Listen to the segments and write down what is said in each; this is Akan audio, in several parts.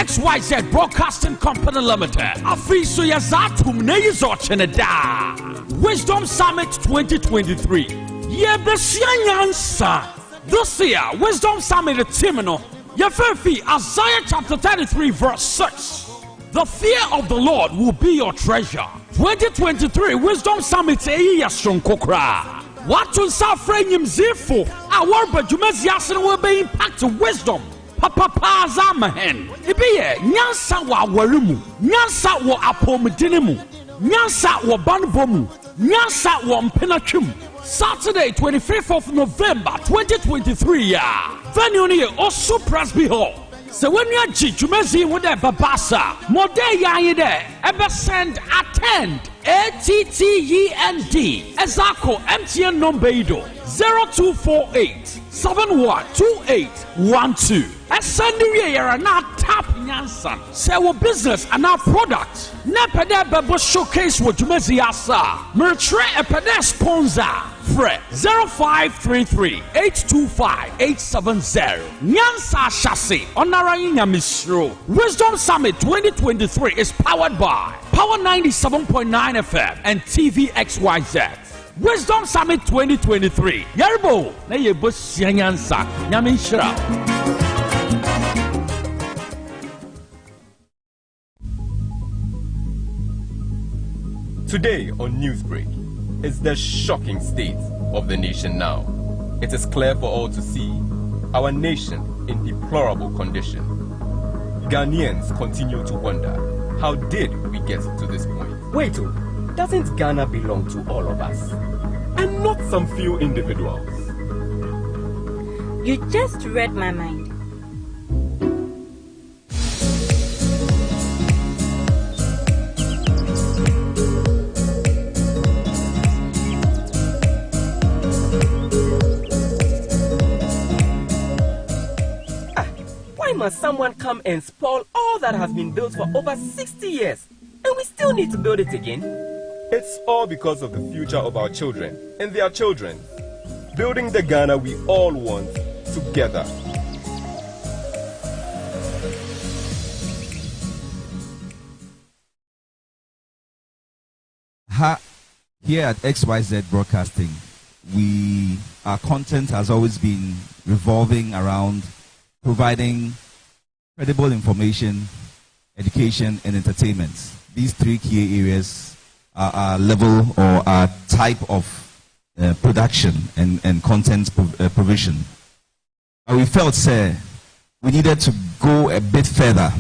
XYZ Broadcasting Company Limited. Afiso Yazatum Neizocheneda. Wisdom Summit 2023. Yebesyanyansa. This year, Wisdom Summit Timino. Yefefi Isaiah chapter 33 verse 6. The fear of the Lord will be your treasure. 2023 Wisdom Summit Eyashon Kokra. What to suffering him zifo? Our Bajumaziasan will be impact wisdom. Papa Zamahen. Ibiye, Nyansa wa warimu, Nyansa wa apomedinimu, Nyansa wa banbomu, Nyansa wa mpenachum. Saturday, 25th of November 2023. Venue ni Osu Presby Hall. So when you are Jumezi with a babasa, Mode Yaide, ever send attend ATTEND Ezako MTN number 0248 712812. Send you not tap Nyansan. Say what business and our product. Nepede Bebo showcase what Jumezi asa. Mertre Epede sponsor. Fred 0533 825 870. Nyansa Chassis Onarayina Misro. Wisdom Summit 2023 is powered by Power 97.9 FM and TV XYZ. Wisdom Summit 2023. Yerbo na yebo Nyansa Nyamishra. Today on Newsbreak, it's the shocking state of the nation now. It is clear for all to see our nation in deplorable condition. Ghanaians continue to wonder, how did we get to this point? Wait, doesn't Ghana belong to all of us? And not some few individuals. You just read my mind. Why must someone come and spoil all that has been built for over 60 years and we still need to build it again? It's all because of the future of our children and their children. Building the Ghana we all want together. Here at XYZ Broadcasting, our content has always been revolving around providing credible information, education, and entertainment. These three key areas are our level or our type of production and content provision. And we felt, we needed to go a bit further,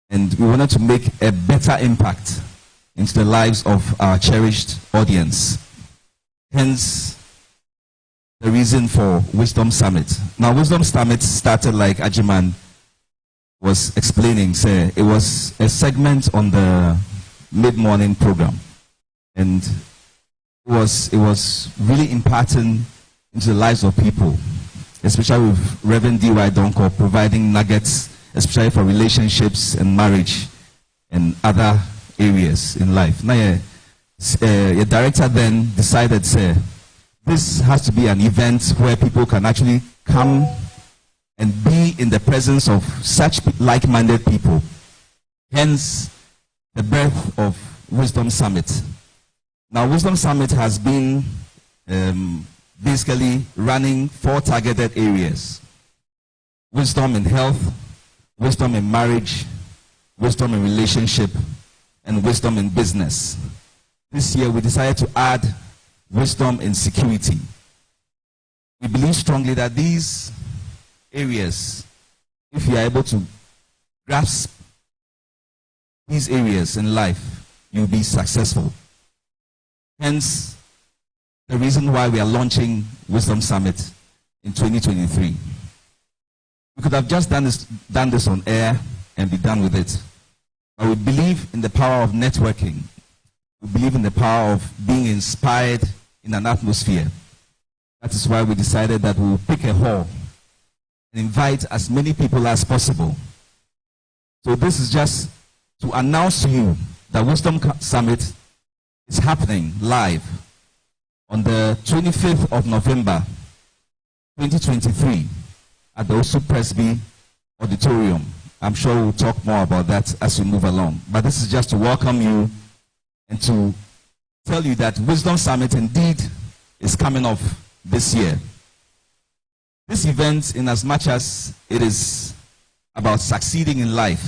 and we wanted to make a better impact into the lives of our cherished audience. Hence, the reason for Wisdom Summit. Now, Wisdom Summit started, like Ajiman was explaining, it was a segment on the mid-morning program. And it was really imparting into the lives of people, especially with Reverend D.Y. Donko providing nuggets, especially for relationships and marriage and other areas in life. Now, your director then decided, this has to be an event where people can actually come and be in the presence of such like-minded people. Hence, the birth of Wisdom Summit. Now, Wisdom Summit has been basically running 4 targeted areas: wisdom in health, wisdom in marriage, wisdom in relationship, and wisdom in business. This year, we decided to add wisdom in security. We believe strongly that these areas, if you are able to grasp these areas in life, you'll be successful. Hence, the reason why we are launching Wisdom Summit in 2023. We could have just done this on air and be done with it. But we believe in the power of networking. We believe in the power of being inspired in an atmosphere. That is why we decided that we will pick a hall and invite as many people as possible. So this is just to announce to you that Wisdom Summit is happening live on the 25th of November 2023 at the Osu Presby Auditorium, I'm sure we'll talk more about that as we move along. But this is just to welcome you and to tell you that Wisdom Summit indeed is coming off this year. This event, in as much as it is about succeeding in life,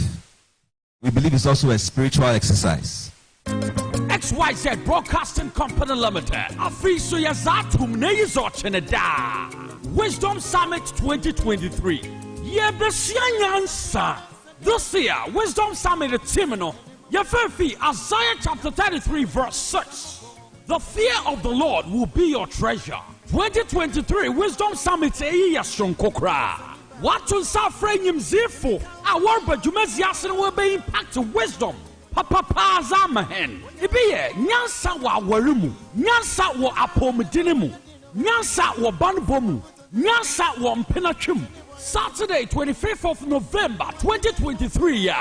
we believe it's also a spiritual exercise. XYZ Broadcasting Company Limited. Afiso Yazatum Neizocheneda. Wisdom Summit 2023. Yebesyanyansa. This year, Wisdom Summit Timino. Yefefi, Isaiah chapter 33, verse 6. The fear of the Lord will be your treasure. 2023 Wisdom Summit Kokra. What to suffer him zifo? Our Bajumezi Yasin will be impacted wisdom. Papa Zamahen. Ibiye, Nyansa wa Warumu, Nyansa wa Apomedinimu, Nyansa wa Banbomu, Nyansa wa Mpenachum. Saturday, 25th of November 2023.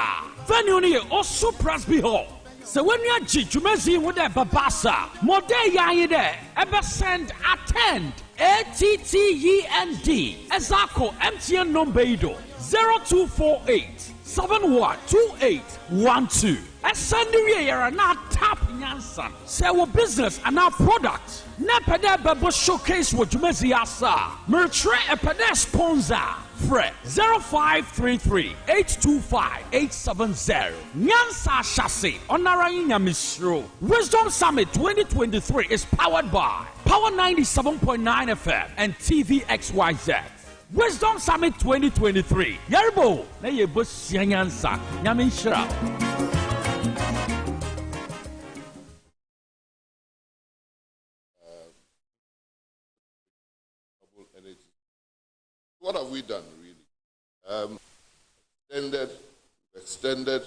Venue near Osu Presby Hall. So when you are Jumezi with a babasa, more day ya there, ever send attend ATTEND Ezako MTN number 0248 712812. And send you are not tap Nyansan. Say our business and our product. Nepede Bebo showcase what Jumezi Asa. Mertre Epede sponsor. Fred 0533 825 870. Nyansa Chassis Onaranya Misro. Wisdom Summit 2023 is powered by Power 97.9 FM and TV XYZ. Wisdom Summit 2023. Yerbo, na yebo Nyansa. Nyamishra. What have we done, really? Extended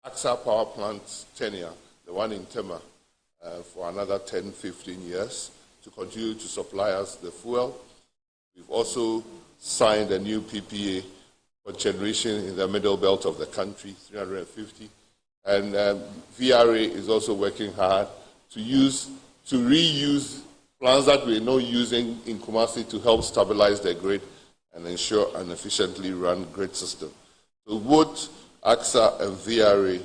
AXA power plant tenure, the one in Tema, for another 10, 15 years to continue to supply us the fuel. We've also signed a new PPA for generation in the middle belt of the country, 350. And VRA is also working hard to reuse plants that we're not using in Kumasi to help stabilize the grid and ensure an efficiently run grid system. So both AXA and VRA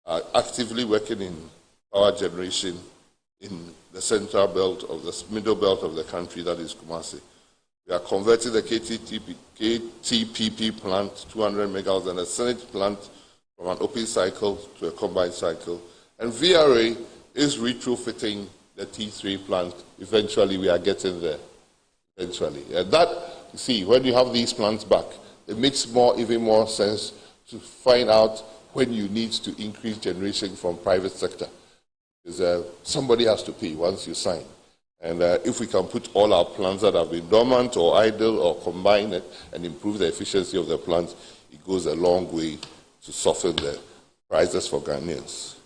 are actively working in power generation in the central belt of the middle belt of the country, that is Kumasi. We are converting the KTPP plant, 200 megawatts, and a Senate plant from an open cycle to a combined cycle. And VRA is retrofitting the T3 plant. Eventually, we are getting there. Eventually. And that, you see, when you have these plants back, it makes even more sense to find out when you need to increase generation from private sector. Because somebody has to pay once you sign. And if we can put all our plants that have been dormant or idle or combine it and improve the efficiency of the plants, it goes a long way to soften the prices for Ghanaians.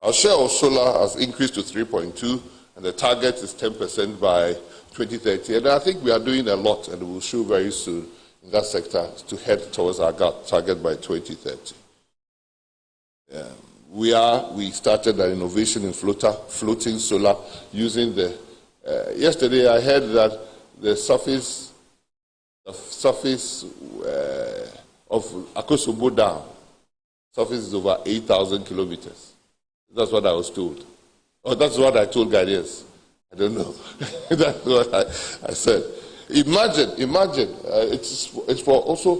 Our share of solar has increased to 3.2, and the target is 10% by 2030. And I think we are doing a lot, and we will show very soon in that sector to head towards our target by 2030. We started an innovation in floating solar using the. Yesterday, I heard that the surface of Akosobo Dam surface is over 8,000 kilometers. That's what I was told. Oh, that's what I told Ghanaians. I don't know. That's what I said. Imagine. It's for also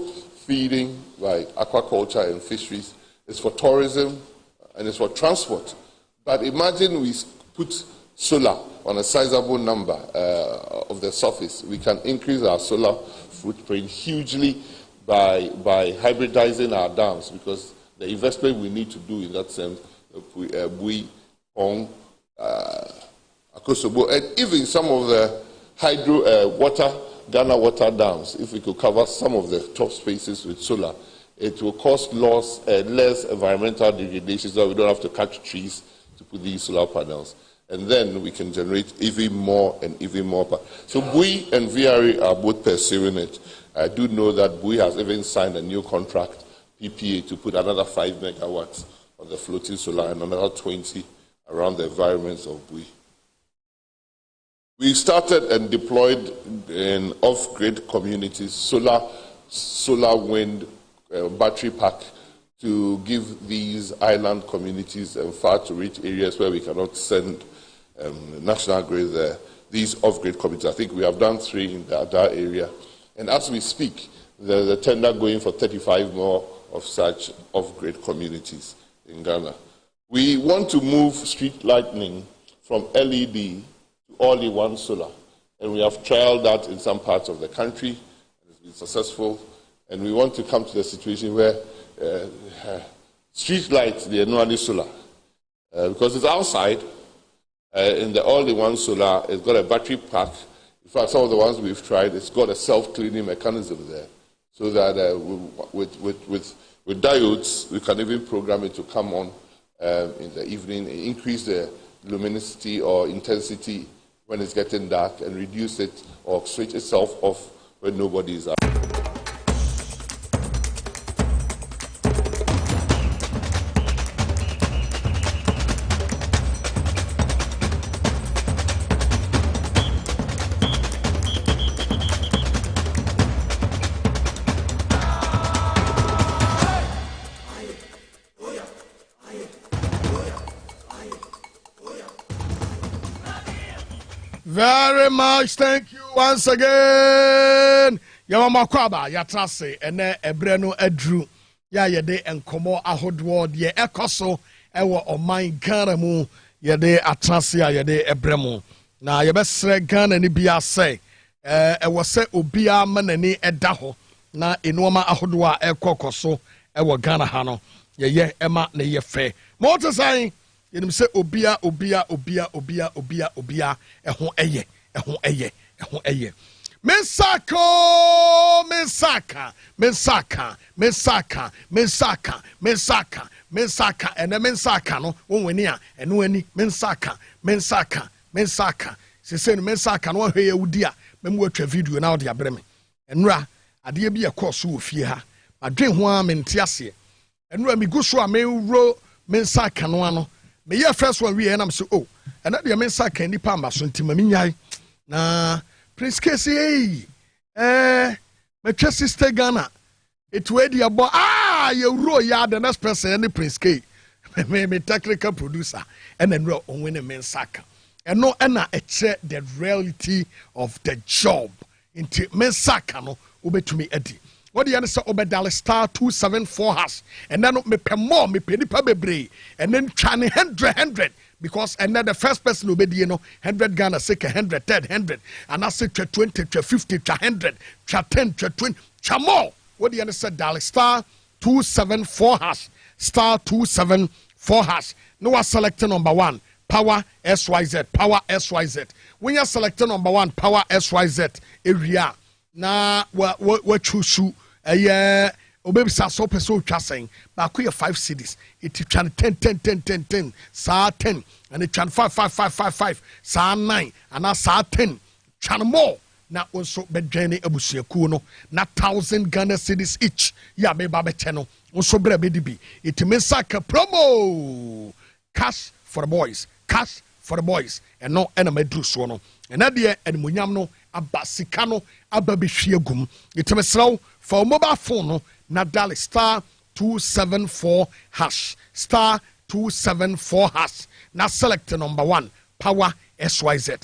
feeding, like aquaculture and fisheries. It's for tourism and it's for transport. But imagine we put solar on a sizable number of the surface. We can increase our solar footprint hugely by hybridizing our dams, because the investment we need to do in that sense, Akosobo, and even some of the Ghana water dams, if we could cover some of the top spaces with solar, it will cost less environmental degradation, so we don't have to cut trees to put these solar panels. And then we can generate even more and even more power. So BUI and VRA are both pursuing it. I do know that BUI has even signed a new contract, PPA, to put another 5 megawatts on the floating solar and another 20 around the environments of BUI. We started and deployed in off-grid communities solar wind battery pack to give these island communities and far-to-reach areas where we cannot send national grid there, these off-grid communities. I think we have done 3 in that area. And as we speak, there's a tender going for 35 more of such off-grid communities in Ghana. We want to move street lighting from LED to all-in-one solar. And we have trialed that in some parts of the country. It's been successful. And we want to come to the situation where street lights, they are not solar. Because it's outside, in the all-in-one solar, it's got a battery pack. In fact, some of the ones we've tried, it's got a self-cleaning mechanism there. So that with diodes, we can even program it to come on in the evening, increase the luminosity or intensity when it's getting dark, and reduce it or switch itself off when nobody is out. Very much, thank you once again. Yamama kwaba yatrase ene ebreno edru ya yede enkomo ahodwo de ekoso ewo oman Ghana mu yede atrase ya yede ebremo na yebesre Ghana ni bia se ewo se obia manani eda ho na enoma ahodwo a ekokoso ewo Ghana ha no ye ema na ye fe mo to sai yenim se obia eho eye Mensaka ene mensaka no wonwani a eno ani mensaka se no mensaka no hwe yewudi a memu atwa video na ode abreme enura ade bi ekoso ofie ha adwen ho a mente ase enura miguso a mewro mensaka no ano me ye first one we am say oh ena de mensaka nipa ambaso ntima minyan na Prince Casey metwa sister Ghana it we dia bo you roll ya the next person any Prince K me technical producer and then on win a mensaka and no ena eche the reality of the job into mensaka no obetumi edi what do you say obedale star 274 hash and then me pe more me pe nipa bebre and then try 100 because and then the first person obedi no 100 Ghana say 100 100 and I say 20 50 100 10 20 more. What do you say dial star 274 hash star 274 hash no was selecting number 1 power SYZ when you select number 1 power SYZ area na what choose obebi sa so person twa sen ba ko 5 cities it twan 10 sa 10 and it twan 5 sa 9 and sa 10 twan more na also bedwane abusuaku no na 1,000 Ghana cedis each ya me ba beche no also bra be dibi it means saka promo cash for the boys and no enema dru so no and na de enmunyam no abasika no ababehwie gum it means for mobile phone no na dial star 274 hash star 274 hash na select number 1 power SYZ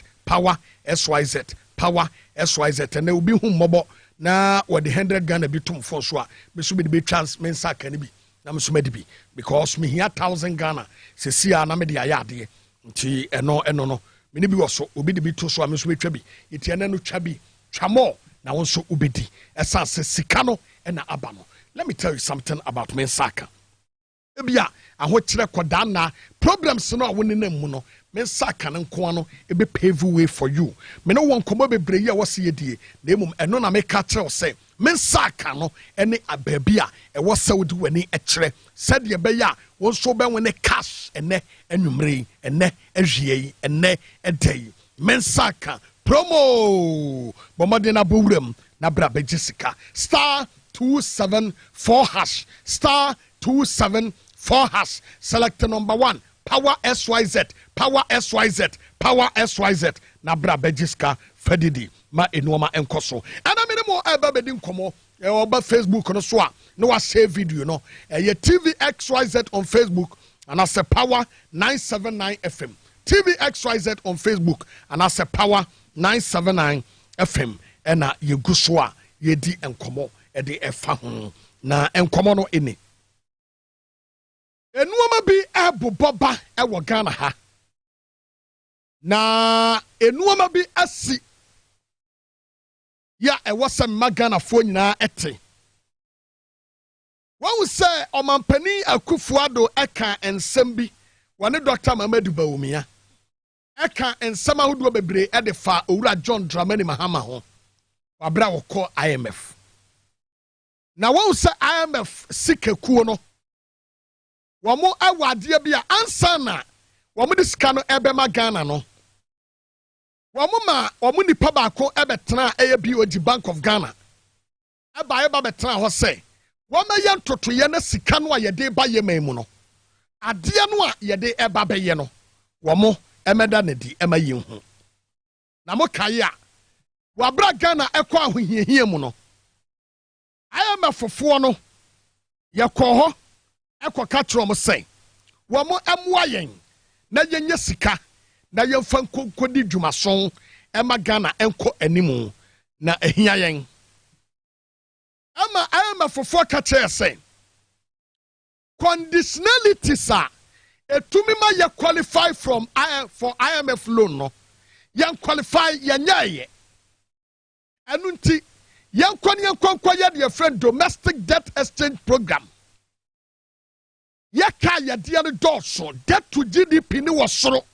and there will be whom mobo na what the 100 Ghana be tum for so me so be chance men saka ni bi na me so me bi because me here 1,000 Ghana se sia na me de ayade nti eno no me ni bi wo so obi de bi to so me so be twa bi iti ena no twa bi twa mo na won so obedi esa se sika no na aba no. Let me tell you something about mensaka ebia ahokyere koda na problems no woni na mu no mensaka no nko ano ebe pave way for you me no won komo bebre yi a wose yedie na emum eno na me ka kire se mensaka no ene ababi a e wose wodi wani ekire said ye be ya won so be woni cash ene anwumre ene ahwie ene edai mensaka promo bomodena bowuram na bra begisika star 274 hash star 274 hash select number 1 power SYZ na bra begiska fadidi ma enoma enkoso ana me mo eba bedi nkomo e oba Facebook no so a no wa share video no TVXYZ on Facebook and as a Power 979 FM TVXYZ on Facebook and as a Power 979 FM and ye gu so a ye di nkomo e de efa ho na nkomo no eni enuoma bi eboboba e wo Ghana ha na enuoma bi asi ya e wasa magana fo nyina ete won say omampani Akufuado eka ensem bi wone Dr. Mamadu Bawumia eka ensem ahodo bebre e de fa owura John Dramani Mahama ho wabra wo call IMF na won say IMF sikekuo no womo awade bia ansa na womo diska no ebema Ghana no womo nipa baako ebetena eye bi odi Bank of Ghana eba betena ho say woma ye ntotoye na sika no ayede ba ye mamu no ade no a yede eba be ye no womo emeda na di ema ye hu na mo kaye a wabra Ghana ekọ ahohiehie mu no ayama fofo no ye kọ ho ekọ ka trom say womo emwa yen na yenye sika na yemfa nkodi dwumason ema Ghana enko animu na ehia yen ama ayama fofo ka che say conditionalities a etumi ma ye qualify for IMF loan no yan qualify yanyaye anunti yan kwankwa ye de friend domestic debt exchange program yaka ye de no doso debt to GDP ni wosoro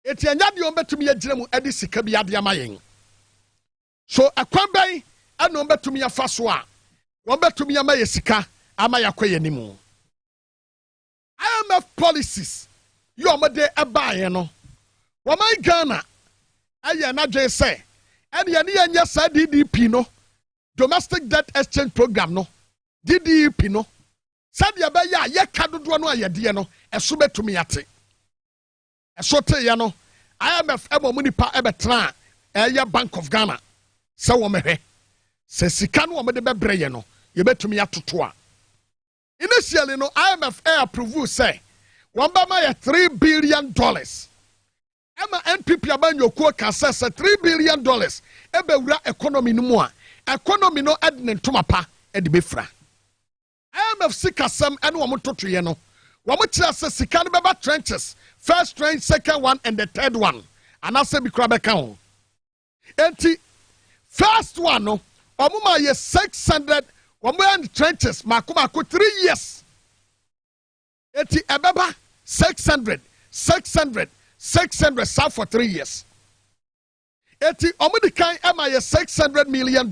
eti anya de ombetumi ye giremu edi sika bi ade amayen so akwan ban ana ombetumi ya faso a ombetumi ya maye sika ama yakoye nimu IMF policies you omode ebaye no woman Ghana aye na dwe say ene ye ne nya sa DDP no domestic debt exchange program no DDP no sadia be ya ye ka dodo no ayede no eso betumi yate eso te ye no IMF munipa ebetena eye Bank of Ghana se wo mehwe se sika no omode bebre ye no ye betumi yatoto a initially no IMF approve say wamba ma $3 billion ema NPP abanyokuo ka say $3 billion ebewura economy no mu a economy no adne ntomapa ede befra IMF sikasem ene wo mototoye no wo mo kira say sika no beba trenches first trench second one and the third one and ase bi kra beka ho enti first one no omuma ye 600 1 trenches mako 3 years eti ebeba 600 south for 3 years eti omodikan ema ye $600 million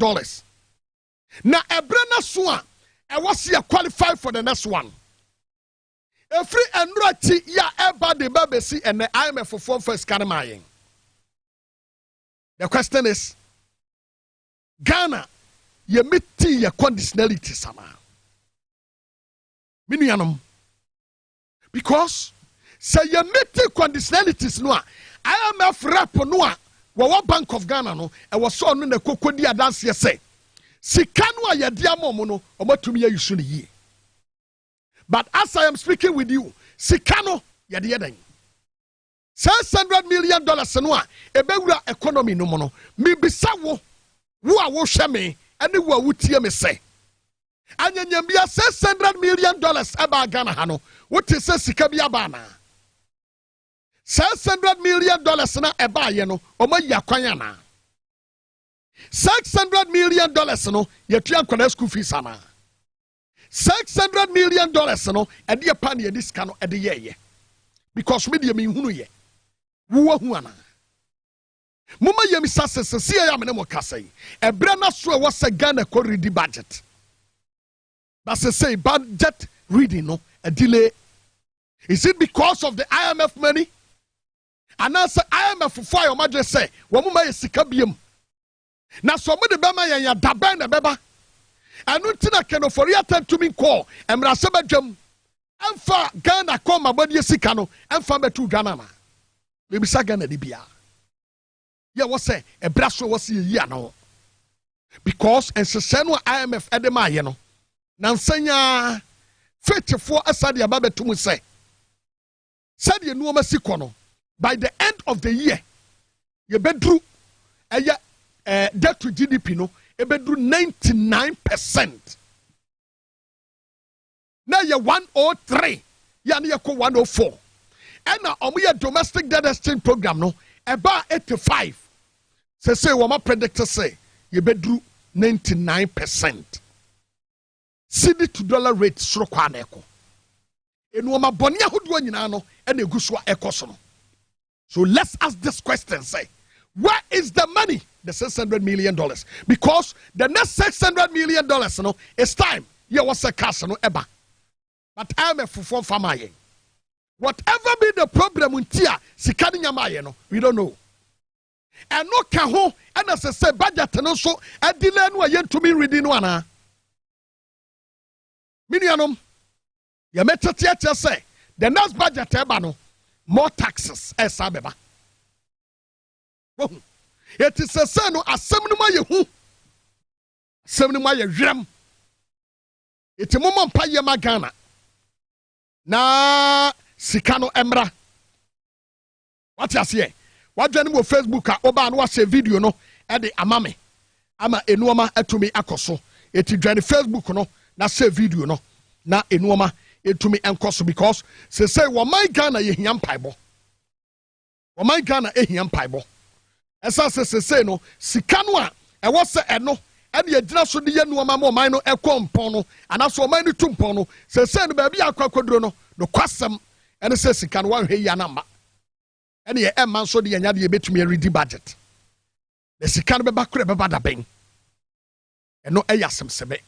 na ebrena so a e was ye qualify for the next one every enrati ya eba de babesi and the IMF for first kanamayen. The question is Ghana ye meti ye conditionality sama minuanom because say ye meti conditionalities no a IMF rep no a wo Bank of Ghana no e wo so no na kokodi adanse ye say sika no a ye dia mom no omatumi ye yusu ne yi but as I am speaking with you sika no ye de den $600 million no a ebewura economy no mo no me bisa wo a wo hwe me ene wo wutie me say anyanyambia $600 million aba Ghana ha no wote se sika bia ba na $600 million na eba ye no omayi akwan na $600 million no yetua nkwana school fees ana $600 million no ede ye pa na ye diska no ede ye because me de me hunu ye wo hu ana mama yemi sase ya me mo kasai ebre na so was Ghana ko ready budget but say budget reading no a delay. Is it because of the IMF money and answer IMF for your majesty say wo mama yesika biem na so mo de bema ya daban na beba anu tina keno for yatan to me call emra se badwam emfa Ghana ko mabodi sika no emfa betu Ghana ma me bisa Ghana di bia. Yeah, what say? A brasso was ye no. because nsese no IMF edema ye no na nsanya faithful asade ababetum say said ye nuoma siko no by the end of the year ye bedru debt to GDP no e bedru 99%. Now ye 103 ya na ye ko 104 and now omo domestic debt exchange program no about 85 say we ma predict say ye bedru 99%. Cedi to dollar rate soro kwa na eko enu ma boni ahodo nyina no e na eguso ekoso no. So let's ask this question, say, where is the money? The $600 million. Because the next $600 million no, it's time. Yeah, what's a cash no eba. But I'm a full farmer. Whatever be the problem with Tia, Sikani Yamaye no, we don't know. And no kaho, and as I say, budget and also a delay no yen to me reading one. Minianum, ya metatia say, the next budget ebano, more taxes, as Abeba. It is a son of a seminary who seminary ram. It's a moment paya magana. Na Sikano Emra. What you say? What you know Facebook oba and watch a video no at the amame. Ama enuama etumi akoso. It is Facebook no na say video no na enuama etumi enkoso because say my Ghana ye hiam paibo. My Ghana e hiam paibo. Esa say no sikano a e wo se eno e de agina so de yenuama mo man no ekompon no anaso man no tumpon no say no ba bia akwakodro no kwasem ene say sikano wa hwe ya namba ene ye emman so de nya de betumi ready budget the sikano be bakure be bada ben eno e yasem sebe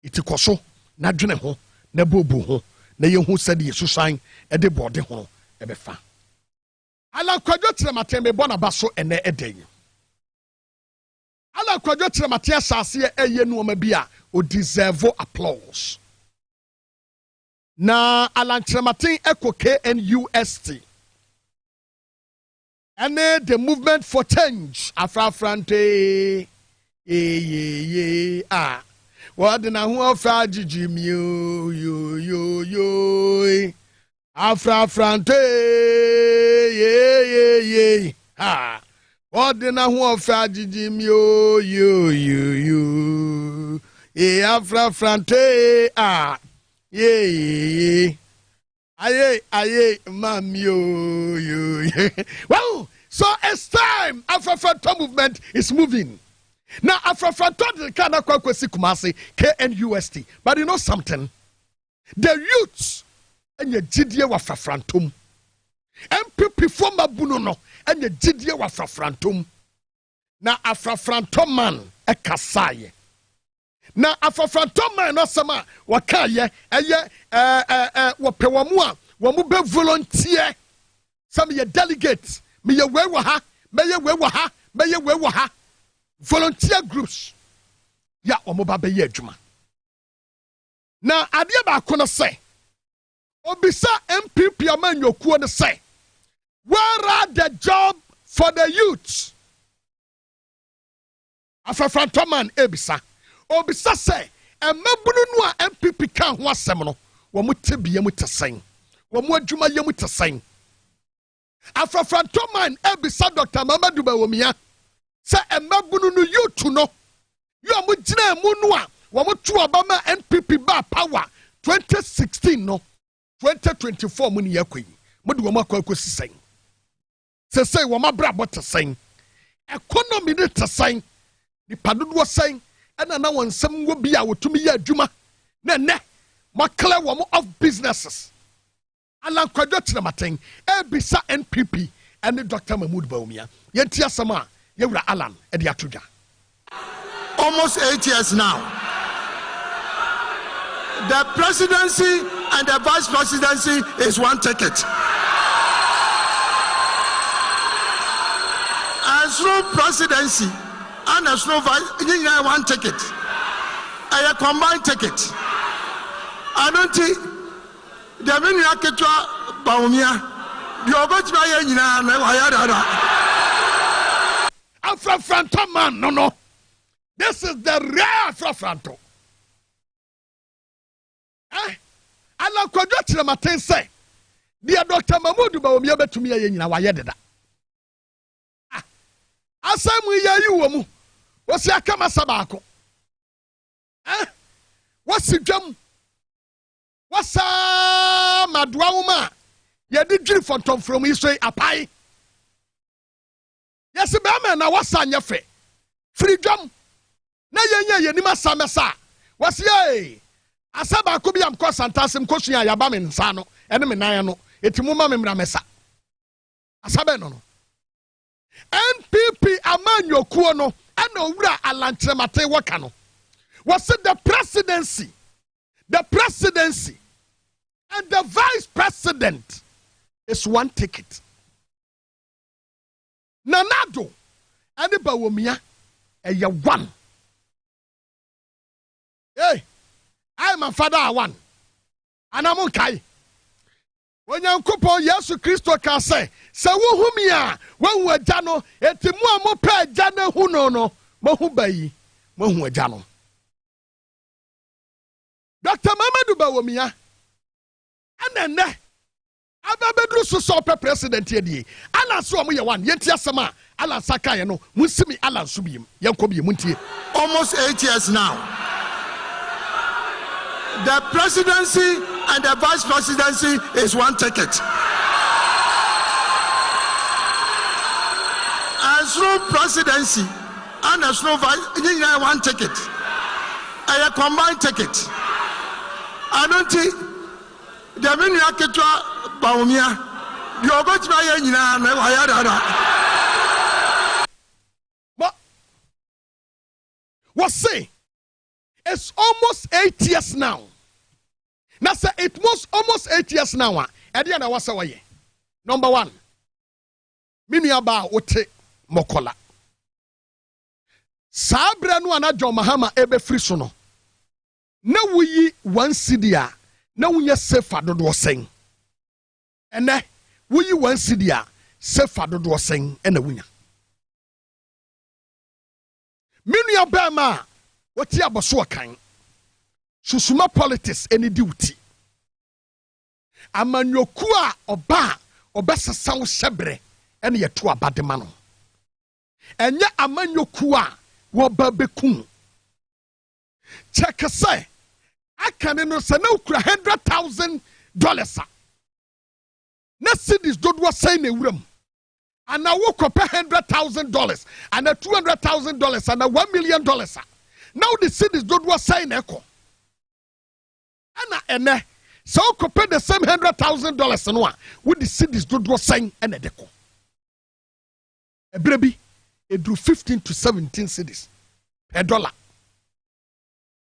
itikoso na dwene ho na bobu ho na ye hu sade yesusan e de bode ho e be fa ala kwadwo trematen me bona baso ene eden ala kwadwo trematen asase eye nuoma bi a o deserve applause na ala trematen eko KNUST ene the movement for change afrafrante what na hu ofa jiji mi yo afrafrante ha what na hu ofa jiji mi yo afrafrante aye mami yo. Well, so it's time. Afrafrante movement is moving. Now, Afrafrante kind of kwesi kumasi KNUST. But you know something? The youths and your GDA wa Afrafrantum. MPP from Abuno and your GDA wa Afrafrantum. Now, Afrafrantum man a kasaye. Now, Afrafrantum man no sama wakaye wapewamua wamube volunteer. Some ye delegates. Me ye wewa ha. Volunteer groups. Ya omoba be ye juma. Now, adia ba kono say. Obisa MPP aman yokuo ne say. Where are the job for the youths? Afrafranto man ebisa. Obisa say, emabunu no a MPP kan ho asem no, wo mo tebie mu tesen. Wo mo adwuma ye mu tesen. Afrafranto man ebisa Dr. Mamadou Bawumia. Say emabunu no youth no. You are mujina mu no a wo mo tu Obama NPP ba power 2016 no 2024 mu ne yakoi mo de wo makwa kwasisen say wo mabra botesen economy ne tesen ni padodo sen ena na wonsem wo bia wotumi ya adwuma na ne makla wo mo of businesses alan kwadwo trematen ebisa NPP and Dr. Mahmoud Bawumia yenti asama yewura Alan e de atodwa almost 8 years now. The presidency and the vice presidency is one ticket. And through presidency and a through vice, one ticket. A combined ticket. I don't think the mini aketwa Bawumia. The obetwa ye nyina na wayada. Afrafranto man no. This is the rare frafranto. Ala kwadwo kyerematen sɛ deɛ Dr. Mahmoud Bawumia betumi ayɛ nyina wayɛ deda. Asɛm yi yi wɔ mu. Wɔsi aka masa baako. Wɔsi dwam. Wɔsa madoa woma yɛde dwiri fɔntɔm from yi so apai. Yɛsi bɛma na wɔsa nyɛ fɛ. Firi dwam. Na yɛnyɛ yɛnim asamɛsa. Wɔsi ye asa baako bi am kɔ santasem kɔsua yaba me nsa no ɛne me nan no etimu ma me mra mɛsa. Asa bɛ no. NPP amanyokuo no ana owura alantremate waka no was the presidency and the vice president is one ticket. Nanado and Bawumia a one. Hey, I'm a father one and I'm okay. When you couple Yesu Christo can say, "Sa wuhumia, when we jano, etimu mo pe jano huno no, mohu bayi, mohu jano." Dr. Mamadou Bawumia, and then Ababedru so president yedi. Alan so mo ye one, yentia sama, Alan Saka no, musimi Alan subim, yankobi muntie. Almost 8 years now. The presidency and the vice presidency is one ticket. As no presidency and as no vice, one ticket. A combined ticket. I don't think the Oheneba Boamah Bennie. What say? It's almost 8 years now. Now say it was almost 8 years now. Ediana wasa waye. Number one. Miniaba ote mokola. Sabra no anajo mahama ebe frisono. Na wuyi one sidia. Na wunya sefa dodo seng. Ene wuyi one sidia. Sefa dodo seng ene wunya. Miniaba ma. Wati aboso kan susuma politics any duty amanyoku a oba obesesa wo sebre ene yeto abadema no enye amanyoku a wo ba bekum check say akane no se na ukura $100,000 na cedis dodo say na wuram ana wo kope $100,000 ana $200,000 ana $1 million. Now the cities don't want sign echo. Anna so compare the same $100,000 and one with the cities don't want sign and a deco. A baby, it drew 15 to 17 cities per dollar.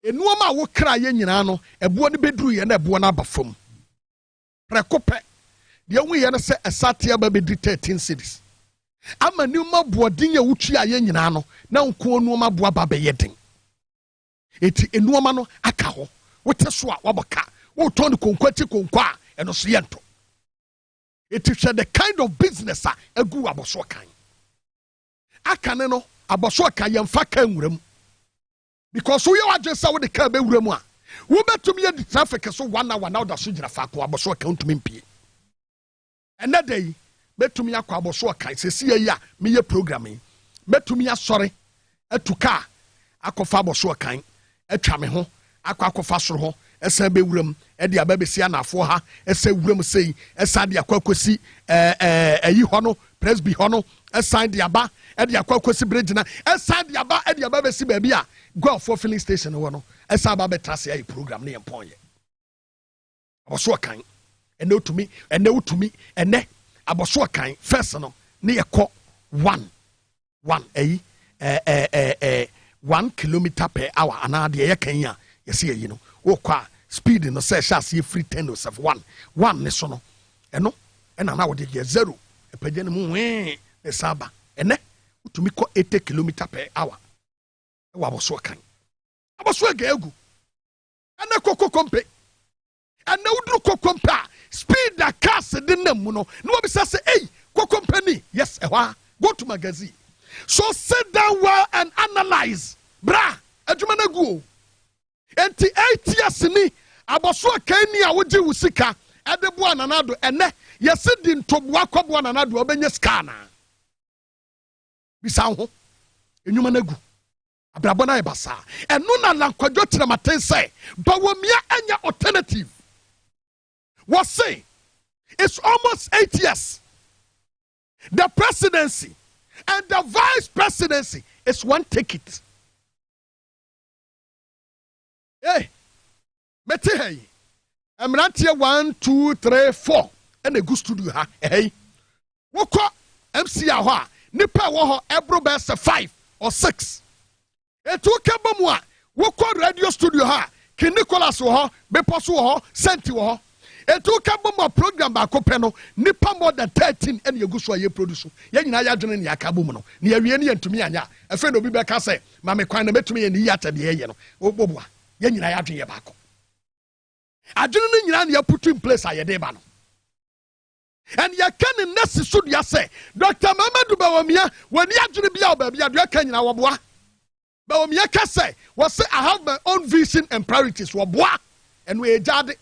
A nuama will cry yenano, a buona bedru and a buona bafum. Precope, the only yana say a satia baby 13 cities. I'm a new mob boarding a uchia yenano, now kuonuma buaba yetting. Eti enuoma no aka ho wote so a wabaka wo ton konkwati konkwa eno so yento eti hwe the kind of business a agu aboso kan aka ne no aboso kan yemfa kan wuram because we are just how the car be wuram a wo betumi ya traffic so 1 hour now da so gira fa ko aboso kan ntumi mpie ena day betumi akwa aboso kan sesi yi a meye programming betumi asore atuka akofa aboso kan atwa me ho akwakofa soro ho esa be wuram e dia ba besi anafo ha esa wuram sei esa dia kwakosi ayi ho no presby ho no esa dia ba e dia kwakosi bridge na esa dia ba e dia ba besi ba bi a go for filling station ho no esa ba betrase ayi program ne yempon ye aboso kan ene utumi ene aboso kan first no ne yekọ 1 kilometer per hour and the air Kenya, you see, you know, okay, speed in the session, see free 10 of one nesono, and no, and now the year 0, a pagan moon, the Saba, and to me 80 kilometer per hour. I was so kind. I was so gay, and a cocoa compare, and no do compare, speed that cast the name, nobody says, hey, company, yes, go to magazine. So sit down well and analyze bra adwuma na gu o enti 8 years ni aboso akani a wogi wusika ede bo ananado ene yesi di ntoboa kwabo ananado obenye skana bisa ho enwuma na gu abrabo na ebasa eno na lankwadwo tramaten say bawomia anya alternative was say it's almost 8 years. The presidency and the vice presidency is one ticket. Hey, meti hey. I'm not here 1, 2, 3, 4. And a good studio ha. Hey, woko MC aha. Nipa woho ebro best 5 or 6. Etu kebomwa woko radio studio ha. Ki Nicholas woho, Beposu woho, Senti woho. Etu kaboma program ba kopeno nipa more than 13 and you go so ye produce ye nyina ya dwene ne akabom no ne awie ne ntumi anya efe no bi be ka say ma me kwan na metumi ye ne yata de ye no oboboa ye nyina ya dwene ye ba ko adwene ne nyina ne put in place aye de ba no and ye can nesi so dia say Dr. Mamadu Bawumia wani adwene bia oba bia de ka nyina wo boa Bawumia ka say we say I have my own vision and priorities wo boa and we jade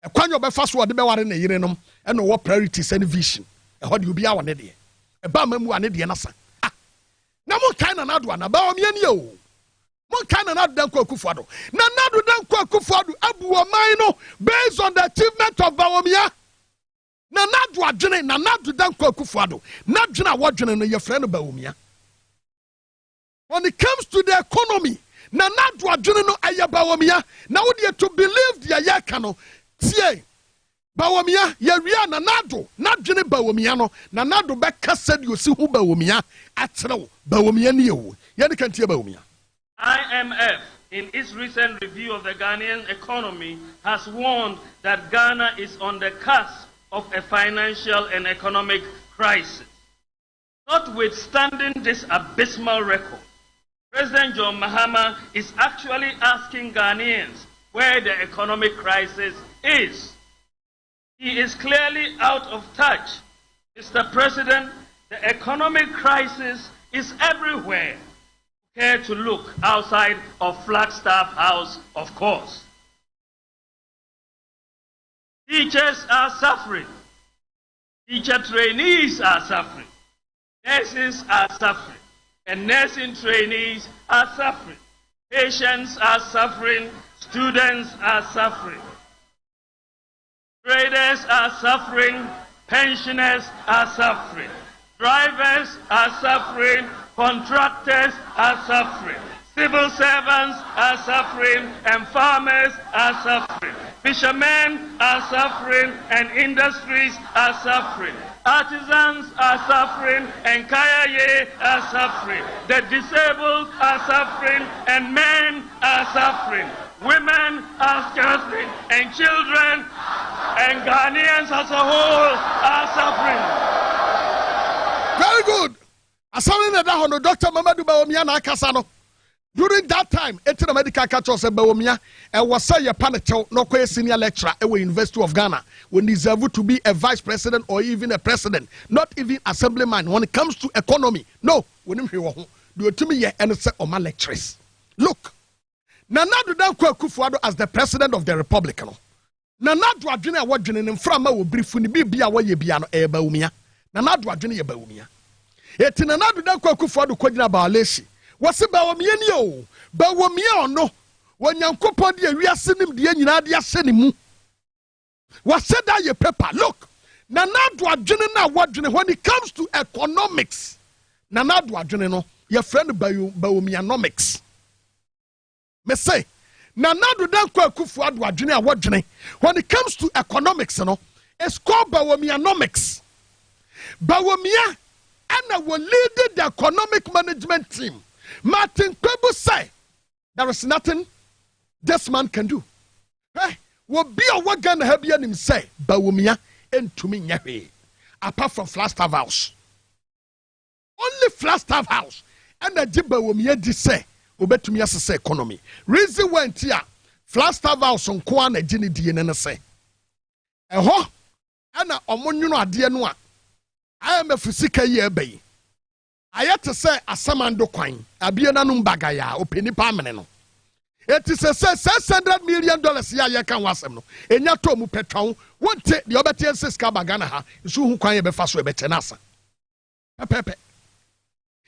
ekwanyo be fa so de be ware na yirenom e no wo priorities and vision e ho de obi a wone de e ba mamu ane de na sa na mo kan na nado na ba o me ani o mo kan na nado dan ko akufuado na nado dan ko akufuado abu o man no based on the achievement of Bawumia na nado adwene na nado dan ko akufuado na dwene a wodwene no ye frɛ no Bawumia. When it comes to the economy na nado adwene no aye Bawumia na wo de to believe the ayaka no tie Bawumia ye wia na nado na dwene Bawumia no na nado be kasa de osi hu Bawumia atrew Bawumia ne yewu ye ne kan tie Bawumia. IMF in its recent review of the Ghanaian economy has warned that Ghana is on the cusp of a financial and economic crisis. Notwithstanding this abysmal record, President John Mahama is actually asking Ghanaians where the economic crisis is. He is clearly out of touch. Mr. President, the economic crisis is everywhere. Care to look outside of Flagstaff House, of course. Teachers are suffering. Teacher trainees are suffering. Nurses are suffering. And nursing trainees are suffering. Patients are suffering. Students are suffering. Traders are suffering. Pensioners are suffering. Drivers are suffering. Contractors are suffering. Civil servants are suffering. And farmers are suffering. Fishermen are suffering. And industries are suffering. Artisans are suffering and Kayaye are suffering. The disabled are suffering and men are suffering. Women are suffering and children and Ghanaians as a whole are suffering. Very good. Asami na da hono Dr. Mamadu Bawumia na akasa no. During that time, enter medical catcher said Bawumia and was say a panacho no senior lecturer at University of Ghana when deserve to be a vice president or even a president, not even assemblyman when it comes to economy. No, when him do it to me and say my lecturers. Look, Nanadu Danko Kufuado as the president of the Republic. Nanadu Adjuna Wajin and Frama will brief when be a way biano e Bawumia. Nanadu Adjuna Bawumia. Yet Nanadu Danko Kufuado Kodina Baleshi. What's about me and you? Bawumia no. When Yankopon de Riasinim de Yinadia Senimu. What said that your paper? Look, Nanadwa General Wadjin when it comes to economics. Nanadwa General, your friend Bawumianomics. Me say, Nanadu Danko Kufuadwa General Wadjin when it comes to economics, it's called Bawumianomics. Bawumia and will lead the economic management team. Martin Kwebu say there is nothing this man can do. Hey, will be a wagon heavy and him say Bawumia and to me nyahe. Apart from Flagstaff House. Only Flagstaff House. And the Bawumia did say obey to me as say economy. Reason went here Flagstaff House on Kwana Jini DNN say. Eho and a omonuno adia noa. I am a physical year bay. ayete say asamando kwan abie nanum bagaya openi pa amene no it is a $600 million ya ye kan wasem no enya to mu petwan wonte de obete siska bagana ha nso hu kwan ye be fa so e be tenasa pepe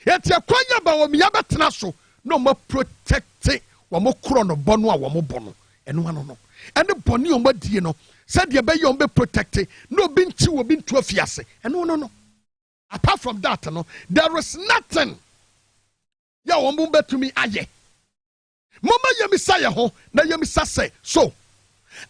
etia kwanya ba wo miya betena so no mo protect wo mo kro no bono a wo mo bono eno ano no ene boni o madie no said ye be yo be protect no bi nti wo bi ntu afiase eno no no. Apart from that, no, there is nothing. Ya wo betumi aye. Mama yemisa ye ho na yemisa say. So,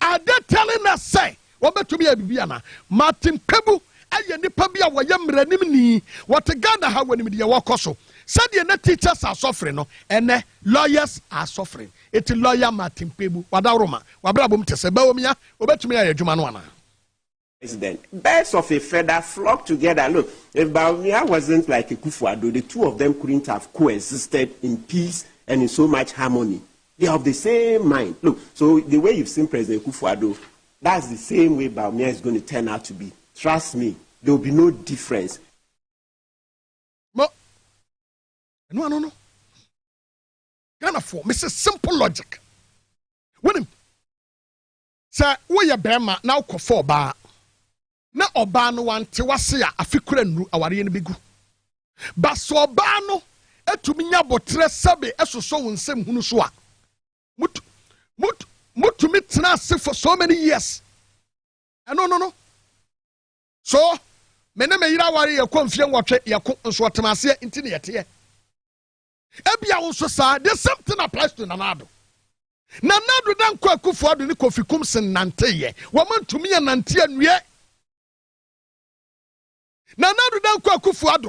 are they telling us say wo betumi abibia na Martin Pebu aye nipa bia wo ye mranim ni what Ghana ha wanim de wo koso. Said the teachers are suffering no and lawyers are suffering. It lawyer Martin Pebu wada Roma wabra bom tese ba omia obetumi aye adwuma no ana. President, birds of a feather flock together. Look, if Boamah wasn't like a Kufuor, the two of them couldn't have coexisted in peace and in so much harmony. They are of the same mind. Look, so the way you've seen President Kufuor, that's the same way Boamah is going to turn out to be. Trust me, there will be no difference. No. Ghana for Mr. Simple logic. When say we are Bema now for bar. Na oba no wante wase a afikura nru aware ne begu ba so oba no etumi nya botre sabe esoso wonsem hunu so a mutumi tena ase for so many years no so mena me yira ware ye konfie nwotwe ye ko nso otemase nti ne yete ebia wonso sa the same thing applies to Nanado dan kwa Kufuor do ne kofikum sen nante ye wo mantumi ya nante anue Nanado dan kwa Kufuor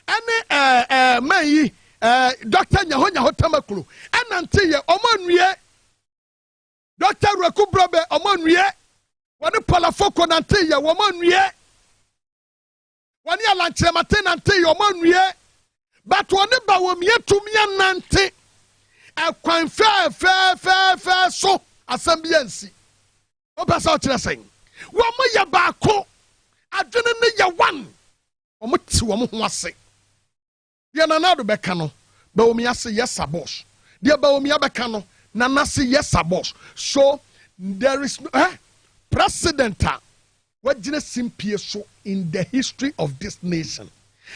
ene mayi Dr. Nyaho Tamakulu anante ye omanwie Dr. Raku Brobe omanwie wani Palafoko nante ye omanwie wani Alanchemate nante ye omanwie but wani Bawomie tumia nante akwan fe so assembliansi obasa o kire sen wo mo ye baako adwene ne ye one omuti wo mo ho ase de Nanado beka no Boamah say yes boss de Boamah beka no Nana say yes boss so there is no president wagina simpie so in the history of this nation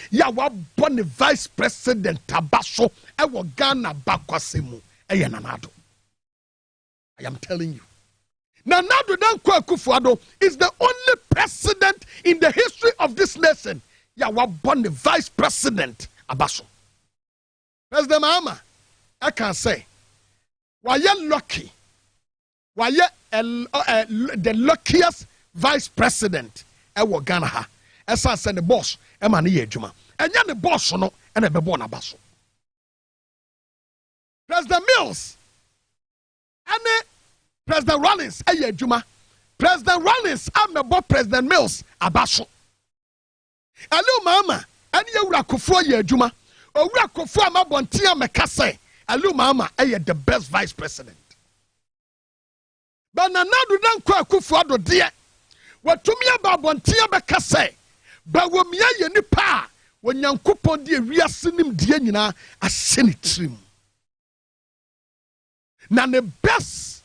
ya wa born vice president abaso e wo Ghana bakwasemu e ye Nanado. I am telling you Nanado dan kwa Kufuor is the only president in the history of this nation ya wa born the vice president abaso. President Mahama, I can say, why you lucky? Why you the luckiest vice president ever Ghana ha? As I said, the boss, Emmanuel Juma, and then the boss no, and a born abaso. President Mills, and President Rollins, Juma, President Rollins, I'm about President Mills abaso. Hello, Mama. And you were Kufuor Juma. Or we are Kufuor Mabontia Mekase. Hello, Mama. The best vice president. But Nanado dan kwa Kufuor dear. What to me about Bontia Mekase. But when me ye nipa when Yankupon dear we are sending Diana a senatrim. Now the best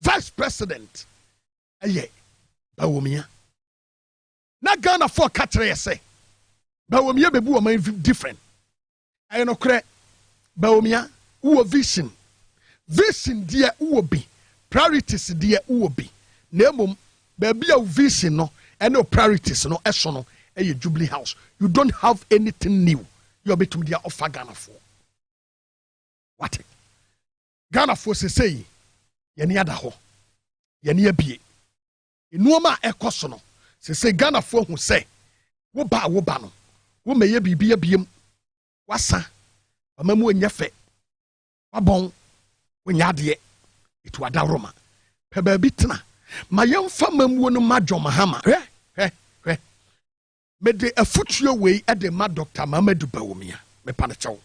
vice president. Boamah. Na Ghana for catcher say. Boamah bebu o man different. I no cre Boamah who vision. Vision dear who be. Priorities dear who be. Nemo baby a vision no and no priorities no esono a Jubilee House. You don't have anything new. You are between the offer Ghana for. What? Ghana for say yeni adaho. Yeni abie. Inuoma ekosono. Se Ghana for who say wo ba no wo meye bibia biem wasa amamu enyefe wabon wonyade itu ada Roma pe ba bitena mayemfa mamu no madwo Mahama me de afutuo wei e de ma Dr. Mamadu Boamah me pa ne chew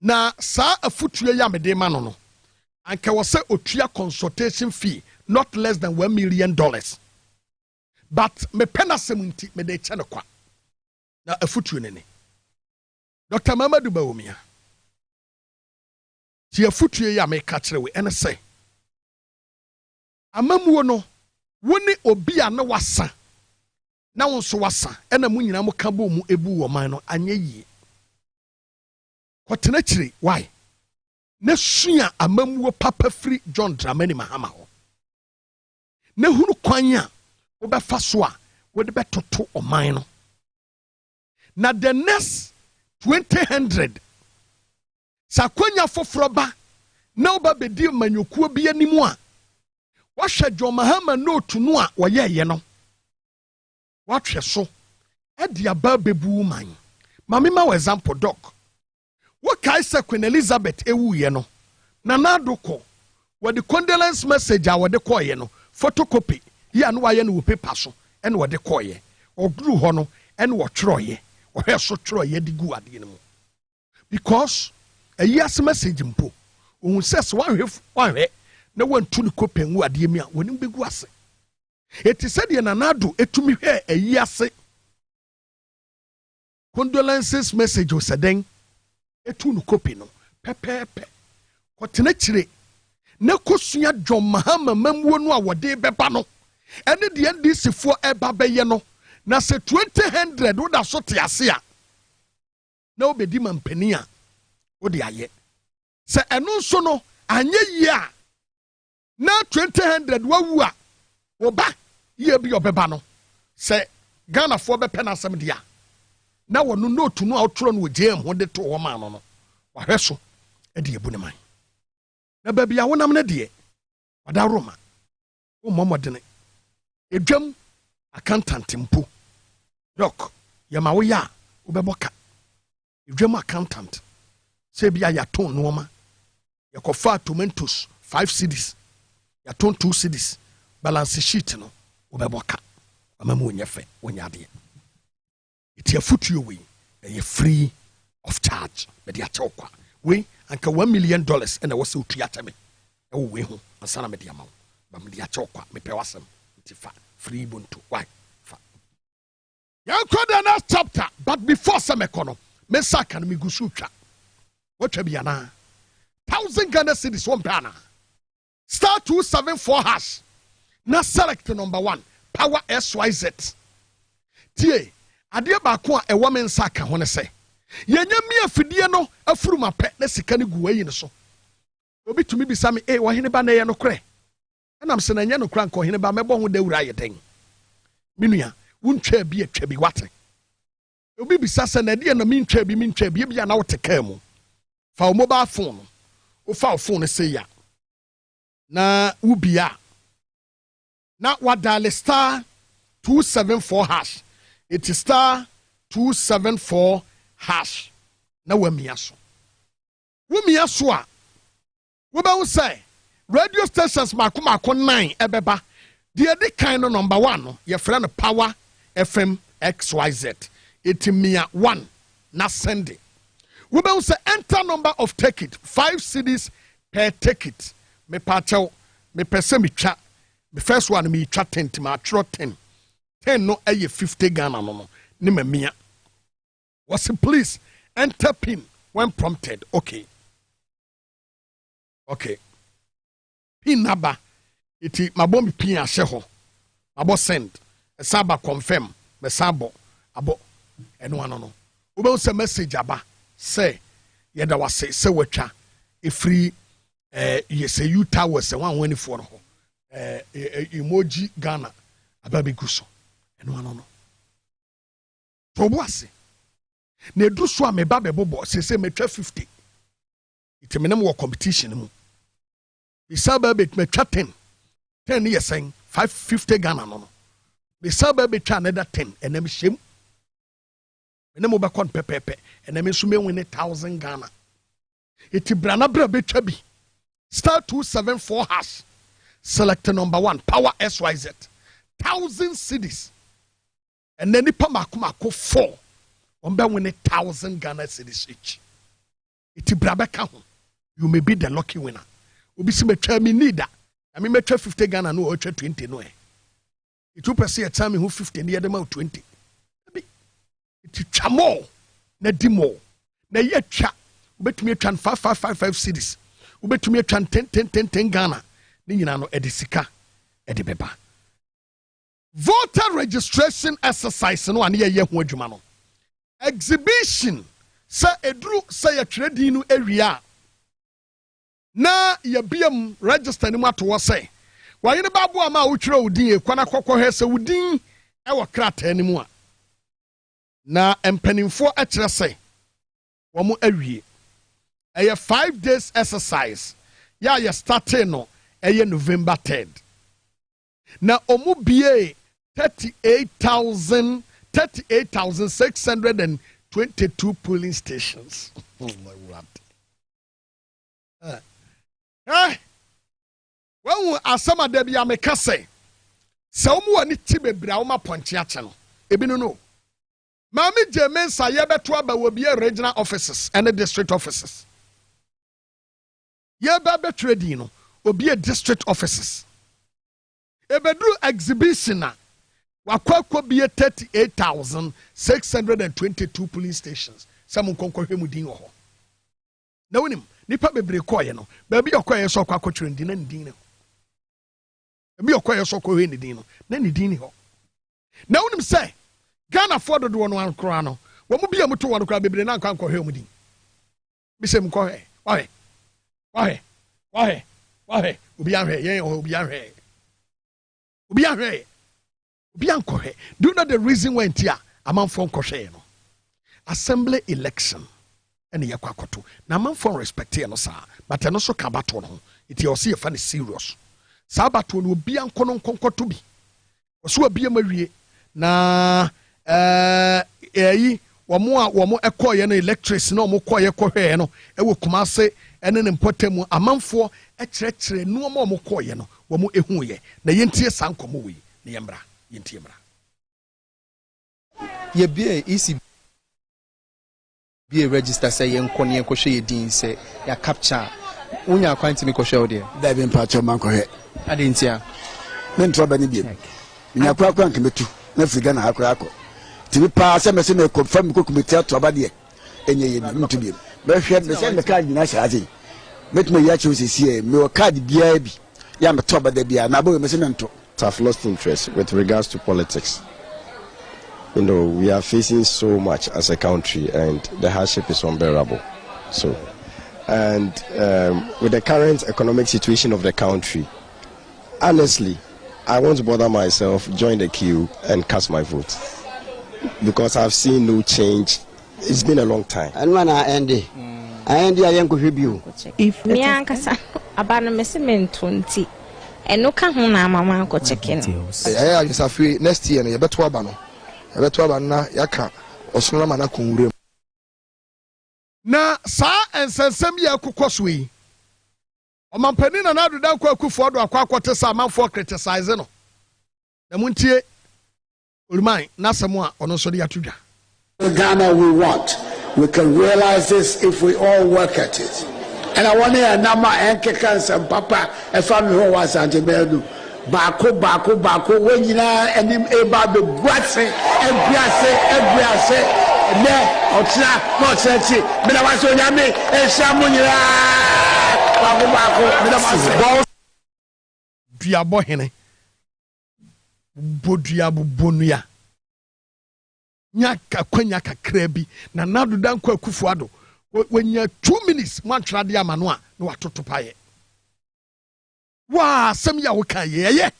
na sa afutuo ya me de ma no anka wo se otua consultation fee not less than $1 million. But me penasem nti me de che ne kwa na afutuo ne Dr. Mamadu Boamah ti afutue ya me ka kire we ene se amamuo no woni obi a na wasa na wonso wasa ena mu nyina mo ka bo mu ebu wo man no anye yie kotena kire why na sua amamuo papa free John Dramani Mahama ho na hunu kwan a wo be fa so a wo de betoto oman no na the next 2000 sakwanya foforoba na oba bedi manyokuo bi animu a wahwe John Mahama note no a woyeye no watwe so e dia ba bebu man mame ma example doc wo kai se Queen Elizabeth ewuye no na nadoko wode condolence message a wode koye no photocopy ya no waye no wo paper so e no wode koye oduru ho no e no wo twroye wo hwe so twroye de gu ade no mu because a yes message mpo ohun says wahwe na wantu ne kopen wu ade mi a woni begu ase eti said ye nanado etumi hwe ayi ase condolences message o seden etu no kopi no pepepe kotena kire na kosua John Mahama mamuo no a wode beba no ene de NDC fo eba beye no na se 2000 wo da so te ase a na obedi mampani a wo de aye se eno so no anye yi a na 2000 wawu a wo ba ye bi obeba no se Ghana fo be penasem dia na wono note no outro no jam ho de to wo ma no wahwe so e de ebu ne man na ba bia wonam ne de wada roma wo momodene edwam accountant mpo doc yama wo ya wo be boka edwam accountant se bia ya ton no ma yakofa tomatoes 5 cedis ya ton 2 cedis balance sheet no wo be boka amamu onyefe onyade iti afutuo we e free of charge be dia chokwa we anka $1 million ena wo se otua tame e wo we ho ansana me dia mawo ba me dia chokwa me pe wasem iti fa free buntu why fa yankoda na chapter but before semekono me saka no me gusu twa wotwa bia na 1000 Ghana cedis one bana star 274 hash na select number 1 power SYZ tie ade ba ko a ewo me nsaka ho ne se yenya mi afidie no afuruma pe na sika ne guwa yi ne so obi tumi bisa me Oheneba na ye no kre enam se na nya no kra nko Oheneba mebo ho dawura ye den minua wuntwa bi atwa bi wate obi bisa se na de na mintwa bi bia na wote ka mu fa o mobile phone o fa o phone se ya na ubia na wadale star 274 hash it is star 274 hash na wamia so a wo say radio stations mako 9 ebeba de de kind no number 1 no ye frɛ no Power FM XYZ it mia 1 na Sunday wo say enter number of ticket 5 cedis per ticket me pacho me pese me twa the first one me twa 10 ma tro 10 no aye 50 Ghana no ni mamia was please enter pin when prompted okay pin number iti mabom pin ahye ho abo send saba confirm me sabo abo eno ano no wo se message aba say yeda wase se watwa e free yese you towers 124 no emoji Ghana aba beguso eno ano no to boase na edu so a me ba bebobo se metwa 50 itemene mo competition mu isaba bet metwa 10 years saying 550 Ghana no isaba betwa another 10 enem shem enem mo ba kon pepepe enem so me win 1000 Ghana iti brana bra betwa bi star 274 hash select number 1 Power SYZ 1000 cedis and then nipa mako 4 on be win 1000 Ghana cedis each iti brabeka ho you may be the lucky winner obi si metwa mi need I mean metwa 50 Ghana no o twa 20 no itu pese ya tell me who 50 near them out 20 iti chamo na dimo na ye twa obetumi atwa 5555 cities obetumi atwa 10 Ghana ne nyina no edisika edibeba voter registration exercise no ane ye ho adwuma no exhibition sa eduru sa ye twredin no awia na ye biam register ni mato wo say wayene babo ama a wotwere odin ekwana kokko he se wodin e wo krata ni mu a na empanimfo a kire say wo mo awie eye 5 days exercise ya ye starting no eye November 3rd na omu bie 38,622 polling stations. Oh my word. Well, asama debi ameka say omu ani ti bebra wo ma ponche ache no ebi no Mami Jemensa yebeto aba wo bie regional offices and the district offices yeba be trading no obi district offices ebedu exhibition na wakwa bie 38,622 police stations some konkohwe mu din ho na wonim nipa bebre koye no ba bi okoye so kwa kotwere ndin na ndin ne bi okoye so kohe ne din no na ne din ne ho na wonim say Ghana for do no ankora no wo mu bia muto wo kora bebre na nkwa nkɔhwe mu din bi se mkɔhwe wahwe obi ahwe yen obi ahwe obi ankɔhwe do you know the reason why ntia amanfo nkɔhwe no assembly election ene yakwa akoto na amanfo respect no sa but no so ka bato no iti o se ye fa ne serious sa bato no obi ankono nkonkoto bi so obi amawie na eyi womo ekoye no electric na omo koye kohwe no ewo kumase ene ne mpotemu amanfo ekyerɛkyerɛ no omo koye no womo ehuye na yentie sankomo wi na yemra yentie mra ye bia isi bia register say yenko ne yenko hwe yedin say ya capture unya kwantimi ko hwe ode da bi mpacho man ko hwe ade ntia men troba ni bia nya kwa nkemetu na figa na akwa tibi pa se mese na confirm ko committee troba de enye ye ntu bia be hwe me se me card na shaje metuma ya che osisi me o card bia bi ya me troba da bia na bo me se nto. I've lost interest with regards to politics. You know, we are facing so much as a country and the hardship is unbearable. So, and with the current economic situation of the country, honestly, I won't bother myself, join the queue and cast my vote. Because I've seen no change. It's been a long time. And when I end it, I am going to review. If me and Kasa, about a message 20. And no can mama go checking. I just afraid next year, you better abano. You better abana yaka or sooner mana kungure. Na sa and sensem ya kukoswi. O man penina na do dan kwa kufodo akwa kwate sa man for criticize no. Na muntie ulumai na samu a ono so de atudwa. Ghana we want. We can realize this if we all work at it. And I want to hear Nama and Kekans and Papa and family who was at the Beldu. Baku, when you know, and him about the Guatse, and Biase, ne, or Tina, not Sensi, but I was on Yami, and Samunia. Baku, Diabohene Bodiabu Bonia Nyaka Kwanyaka Krebi, na Nadu Danko Kufuado. When you're 2 minutes, one tradia manoa, no to pay. Wa, some ya woka ye.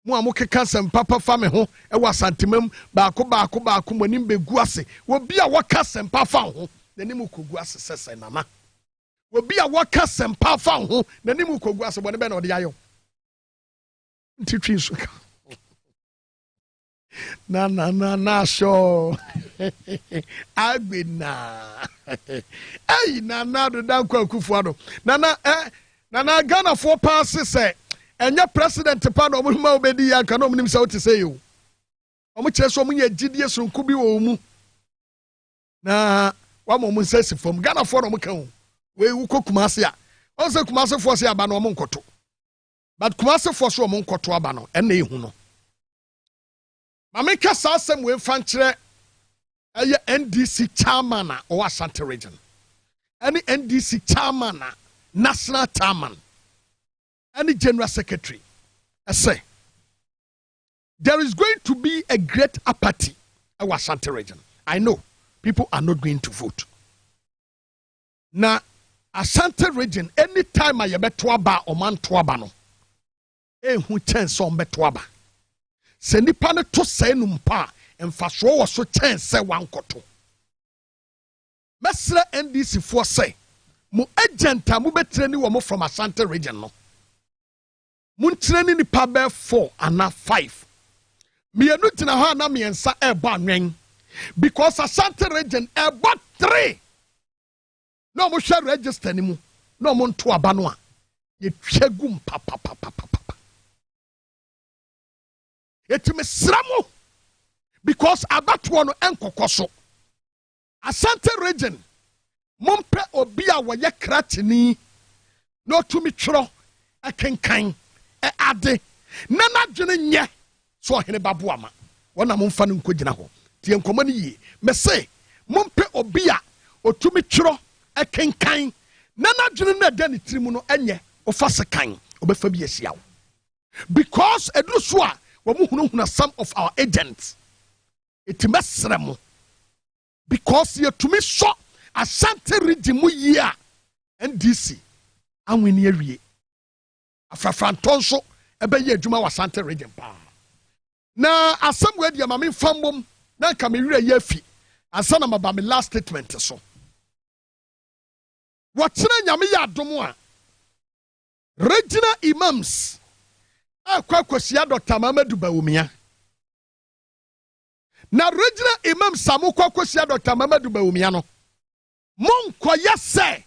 Muamoke cancer papa family home, and was santimum, bako, when him be guase, will be a wakas and papa home, the Nimuku guase says, and Mama. Will be a wakas and papa home, the Nimuku guase, when the ben or the ayo. Teaching na sure agbena hey na do dan kwa kufuado na Ghana for pass say enye president pa no mo ma obedi ya kan no nim say what say you o mo kire so mo nya gidie sonku bi wo mu na wa mo say from Ghana for no mo kan we wu kokumase a o say kumase for say aba no mo nkoto but kumase for so mo nkoto aba no ena ehu no Mameka sasem we fankyere NDC chairman or Ashanti region. Any NDC chairman, national chairman, any general secretary. I say, there is going to be a great apathy in Ashanti region. I know people are not going to vote. Now, Ashanti region, anytime I bet twaba or man twaba no, who chance on bet twaba. Sendi pane to say numpa, and fast was so chance say one koto. Mesra NDC for say, mu agenta mu betreni wamo from Ashanti region no. Mun training ni pabe 4 and 5. Me anu tina ha na me ensa eba nwen. Because Ashanti region eba 3. No mo share register ni mu. No mo nto aba no a. Ye twagum papa. Eti me sramu. Because abatu no enkokoso. Ashanti region mompe obi a woye kratini no tumi twro akenkan ade nana dwene nye so Oheneba Boamah wona momfa no nkogina ho tie nkomo ni yi me se mompe obi a otumi twro akenkan nana dwene na da ni tirimu no enye ofa sekan obefa bi asia wo because eduru so a wo hunu some of our agents etimesremo because you to me so Ashanti region mu year NDC anwini awie afrafranton so ebe ye adwuma wa Ashanti region pa na asem we dia mame fambom na ka me wira ye afi ansa na maba me last statement so wokyere nyame ya adom a regional imams akwakosia Dr. Mamadu Bawumia na regional imam samu kwakosia Dr. Mamadu Bawumia no monkoya se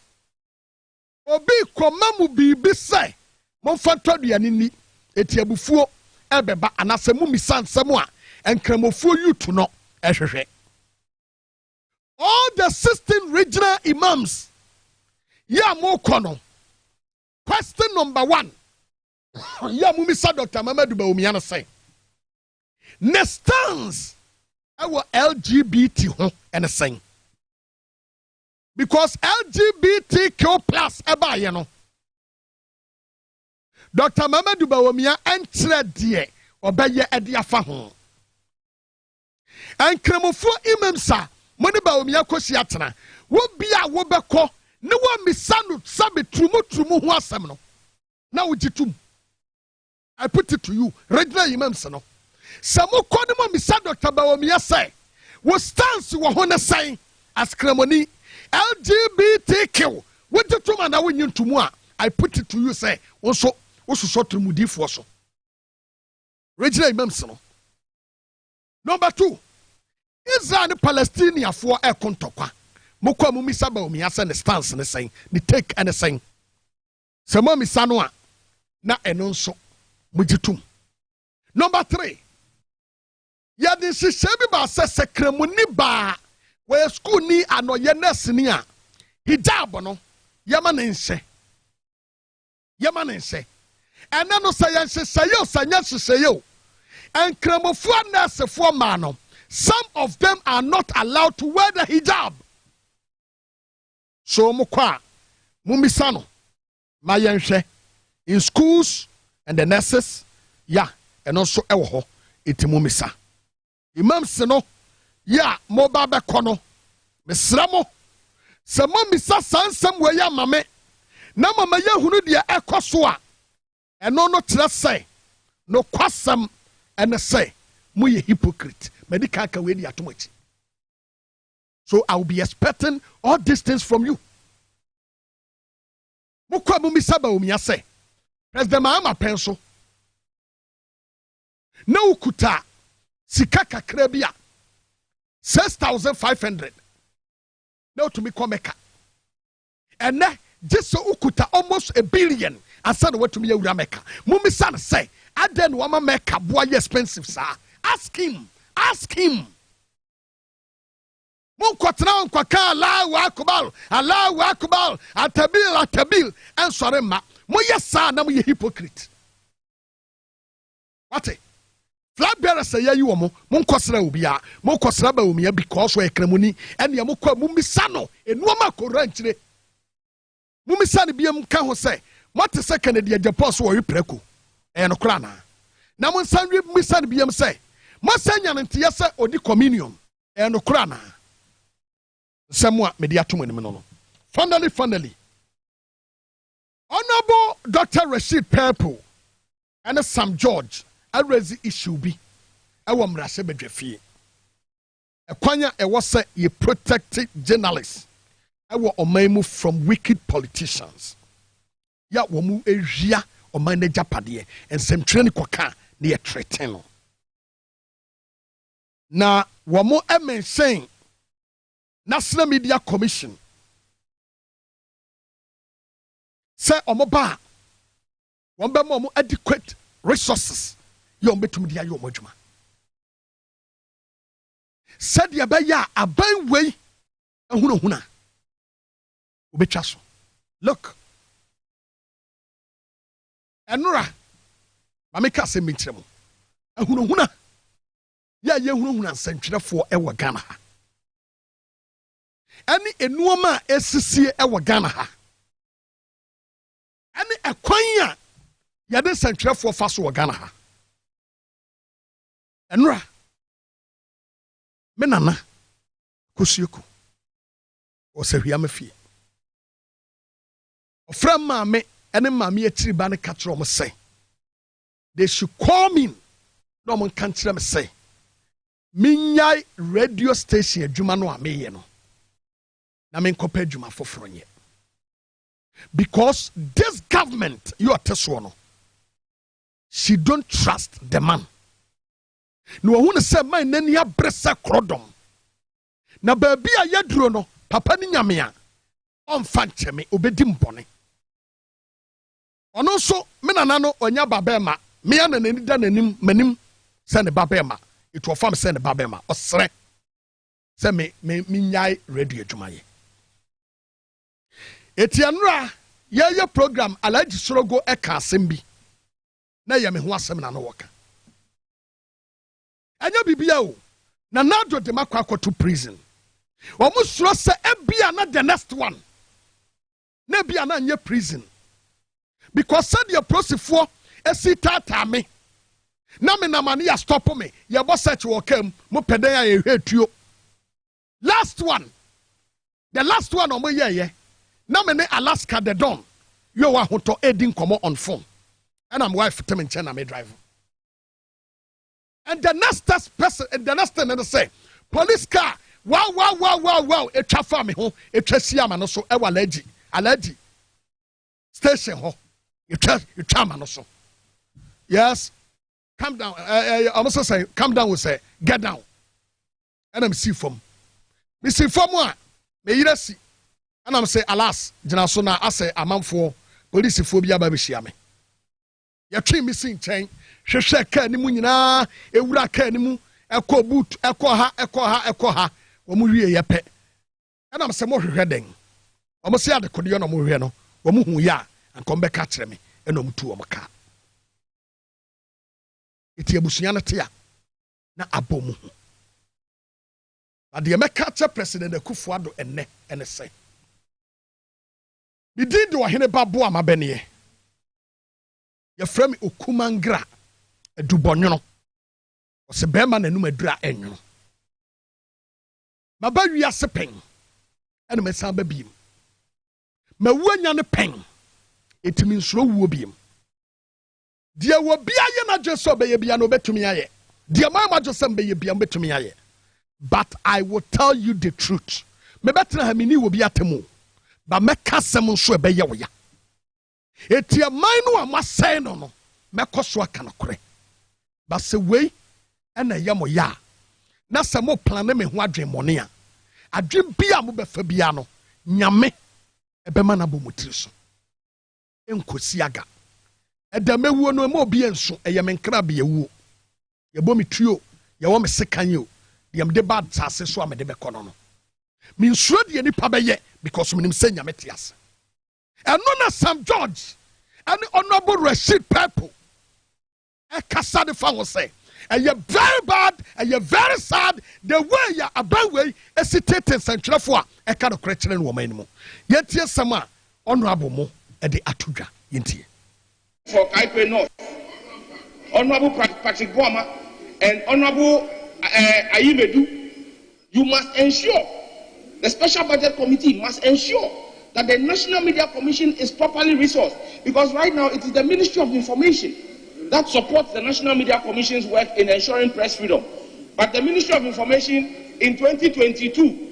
obi komamu bibi se monfanto aduane ni etiabufuo ebeba anasemu misansemu a enkramofuo yutu no ehwehwe all the 16 regional imams ya mokono question number 1 ya mumisa Dr. Mamadu Bawumia no say ne stance our LGBT ho anything because LGBTQ plus eba ye no Dr. Mamadu Bawumia entre die obeye ede afa ho enkramofo imamsa moni Bawumia kosi atena wo bia wo beko ne wo misanu sabe trumu ho asem no na wo gitum I put it to you regular imams no Samu konimo misa Dr. Bawumia say, wo stance wo ho ne say as kramoni LGBTQ. What the two man when you to moi? I put it to you say also so trumudi for so. Regional imams no. Number 2. Israel and Palestine for a kontokwa. Mukwa mumisa Bawumia say the stance ne say, the take and saying. Samu misa no na enonso mujitum. Number 3. Ya di shishebi ba se sekremuni ba we school ni ano ye nurse ni a hijab no yama ne nse ene no se yan hyehyeye sanya hyehyeye en kremofo nurse fo ma no some of them are not allowed to wear the hijab so mukwa mumisa no ma yenhwe in schools and the nurses ya and also ewo ho etimumisa imam seno ya moba be kono mesramo sama misa sansam we ya mame na mama ya hunu de ekoso a eno no kire say no kwasam ene say mu ye hypocrite medical ka we di atomachi so I will be expecting all these things from you mukwa mu misa Bawumia say President Mahama penso na ukuta sika kakra bia 6,500 now to me komeka and na just ukuta almost $1 billion and said what to me ura meka mummy san say aden wama meka boy expensive sir ask him mon kwatna nkwaka Allahu akbar atabil and sorry ma mo yesa na mo hypocrite what flag bearer say ya you mo nkosra obia mo nkosra ba omia because we kramuni ene ya mo kwa mumisa no enuoma kora nkyire mumisa ne biam ka ho say what is second the Japan so we preko e no kra na mo nsan wi mumisa ne biam say mo sanya no ntia say odi communion e no kra na semwa me dia tomo ne no finally Honorable Dr. Rashid Purple and Sam George I raise the issue be I want Mrase Bedrefi. A kwanya a was a protected journalist. I want omaimu from wicked politicians. Ya wamu ejia o manager padie and some training kwaka near treteno. Na wamo emen saying National Media Commission say omoba wamba mo adequate resources. Yon betum dia yo modjuma said ya baya aban wei ehunahuna obetwa so look enura mameka se mintrem ehunahuna ya ye ehunahuna nsantwerefo ewo Ghana ha ani enuoma esisie ewo Ghana ha ani ekwan a ya de nsantwerefo fa so wo Ghana ha enura menana kosieko osahwia mafie ofra maame ene maame atiri ba ne katro mo say they should call me no mon kan kire me say minyai radio station adwuma no ameye no na men kopa adwuma foforo nye because this government you are teso no she don't trust the man. No one say my nani abresa krodom. Na baby a yadro no papa ni nyamea on fancheme obedi mbone. Ono so me nana no onya babema me ya na nani da nanim manim se ne babema it will farm se ne babema osre se me nyai radio adwumaye. Etianra ye program alaji sorogo eka asembi na ye me ho asem na no woka. Anya bibia o na nado de makwa to prison omo suro se ebia na the next one na bia na nye prison because said your prosifo esi tata me na me na mane ya stop me ye bo search wo kam mo peden ya ehwetuo the last one omo ye na me ne Alaska the Dawn yo wa hoto edin komo on phone and I'm wife tell me na me drive. And the next person, the next thing they say, police car, wow, a traffic me ho, a trasiama no so, ewa allergy, station ho, you chama no so. Yes, come down. I almost say, come down. We say, get down. And I'm see from. Me see from what? Me you see. And I'm say, alas, Janasona, I say, a man for police phobia baby shiame. You treat me sing chain. Sheshe ka ni mu nyina ewura ka ni mu ekọ boot ekọ ha wo mu wie ye pe ana am se mo hwehwe den o mo se adekode no mo hwehwe no wo mu hu ya ankom be ka kire me eno mu tu o mo ka eti abusunya ne tia na abomu ade me ka kire president Akufo-Addo ene se bi di do Oheneba Boamah Bennie ye frame okumangra edubonyono o se bema nanum adura enyono maba wiase pen ene mesan ba biem mawuanya ne pen etimi nsuro wuo biem dia wo bia ye na jeso be ye bia no betumi aye dia ma josem be ye bia betumi aye but I will tell you the truth me betra ha mini wo bia temu ba meka sem nso be ye wo ya etia man no amasai no mekoso aka no kore ba se wei ena yamo ya na se mo plan me ho adwen mone a adwen bia mo befa bia no nyame ebema na bomotiri so enkosi aga edamewuo no mo bia nso eye menkra bia wuo ye bomi tuo ye wo me sekan yo de me de bad sase so amede be kono no me nsuro de nipa be ye because me nim se nyame tiase eno na Sam George and Honorable Rashid Purple e kasa de fa wo say And you're very bad and you're very sad the way you're about way hesitating central for a kind of Christian woman. Yet, yes, some honorable mo at the Atuga Yinti. For Kaipe North, Honorable Patrick Boamah and Honorable Ayimedu, you must ensure, the Special Budget Committee must ensure that the National Media Commission is properly resourced, because right now it is the Ministry of Information that supports the National Media Commission's work in ensuring press freedom. But the Ministry of Information in 2022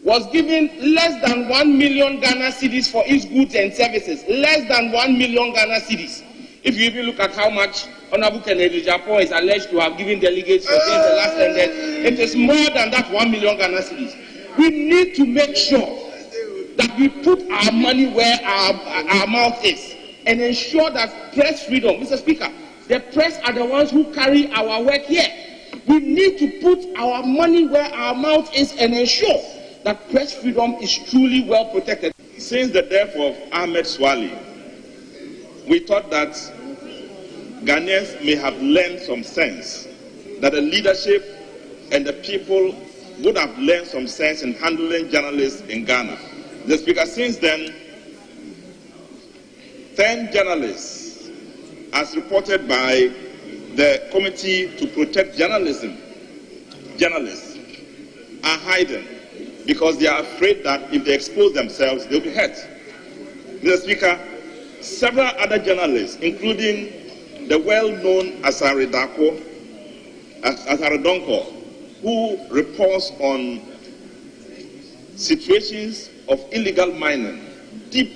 was given less than 1 million Ghana cedis for its goods and services. Less than 1 million Ghana cedis. If you even look at how much Honorable Kennedy Japan is alleged to have given delegates for the last ended, it is more than that 1 million Ghana cedis. We need to make sure that we put our money where our mouth is and ensure that press freedom, Mr. Speaker, the press are the ones who carry our work here. We need to put our money where our mouth is and ensure that press freedom is truly well protected. Since the death of Ahmed Swali, we thought that Ghanaians may have learned some sense, that the leadership and the people would have learned some sense in handling journalists in Ghana. The Speaker, since then, 10 journalists, as reported by the Committee to Protect Journalism, journalists are hiding because they are afraid that if they expose themselves, they'll be hurt. Mr. Speaker, several other journalists, including the well-known Asare Donko, who reports on situations of illegal mining, deep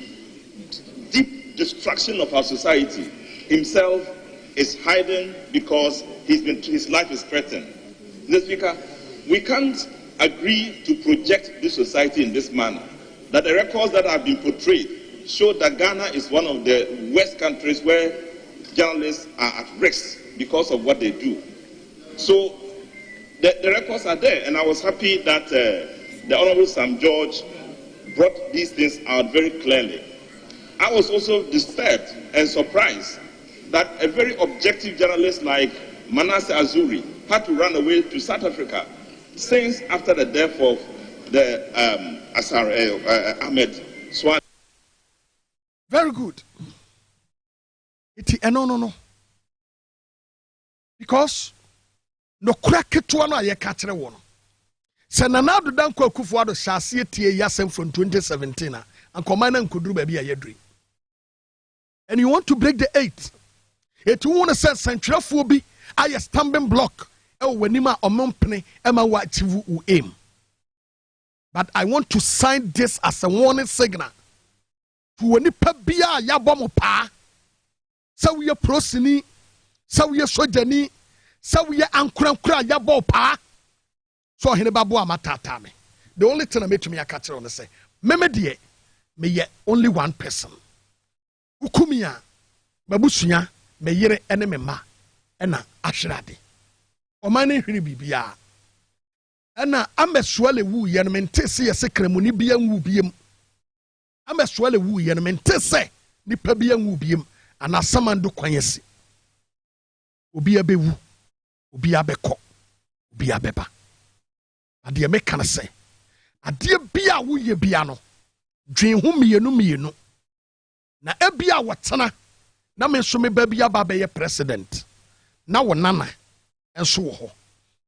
destruction of our society, himself is hiding because his life is threatened. Mr. Speaker, we can't agree to project this society in this manner, that the records that have been portrayed show that Ghana is one of the worst countries where journalists are at risk because of what they do. So the records are there, and I was happy that the Honorable Sam George brought these things out very clearly. I was also disturbed and surprised that a very objective journalist like Manasseh Azuri had to run away to South Africa since after the death of the Ahmed Swali. Very good. No. Because no crack it one I catch a one. Senanado Danko Kufuado Shasi Tia Yasem from 2017 and Commander could do baby a dream. And you want to break the 8. It won't say central phobia, I a stumbling block. Oh, when you are a company, Emma what you aim. But I want to sign this as a warning signal. To when you pabia yabomo pa, so we are prosini, so we are sojani, so we are ankra yabo pa. So Oheneba Boamah tatame. The only thing I made to me a catcher on the say, Memedie, me ye only one person. Ukumia, Babusunya, me yere eneme ma, ena ashrade. Omane hiri bibia. Ena ameswale wu yen mente se ye sekremu ni bia wu biem. Ameswale wu yen mente se ni pa bia wu biem ana samando kwanyesi. Obi abewu, obi abekọ, obi abeba. Ade me kan se. Ade bia wo ye bia no. Dwen hu mienu. Na ebia watena na me so me ba bia ba be president. Na wo nana enso wo ho.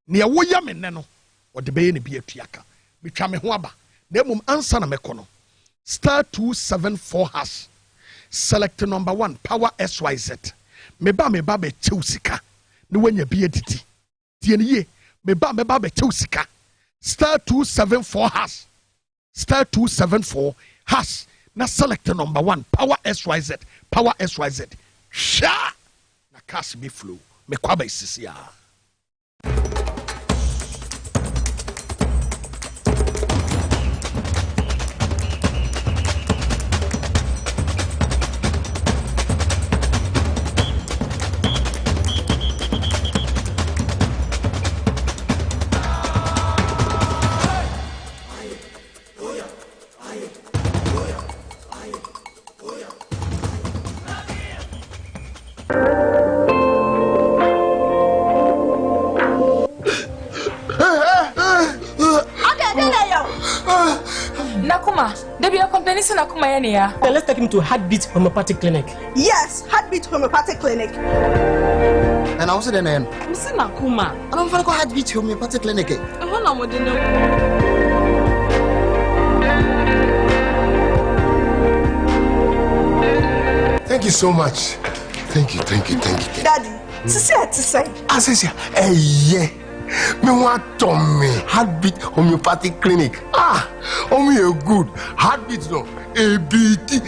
Ne wo ya me ne no. Wo de be ne bia tuaka. Betwa me ho aba. Na mum ansa na me kono. *274#. Select number 1 power SYZ. Me ba be cheusika. Ne wanya bia didi. Tie ne ye. Me ba be cheusika. *274#. *274#. Na select number 1 power SYZ. Power SYZ. Sha na cash me flow. Me kwaba isisia. Nakuma, there be a company in Nakuma area. Let's take him to Heartbeat Homeopathic Clinic. Yes, Heartbeat Homeopathic Clinic. And I also the name. I'm saying Nakuma. I don't find Heartbeat Homeopathic Clinic. I want to know. Thank you so much. Thank you. Daddy, to say. Asesia, yeah. Me want Tommy Heartbeat Homeopathic Clinic. Only a good heartbeat no. ABT.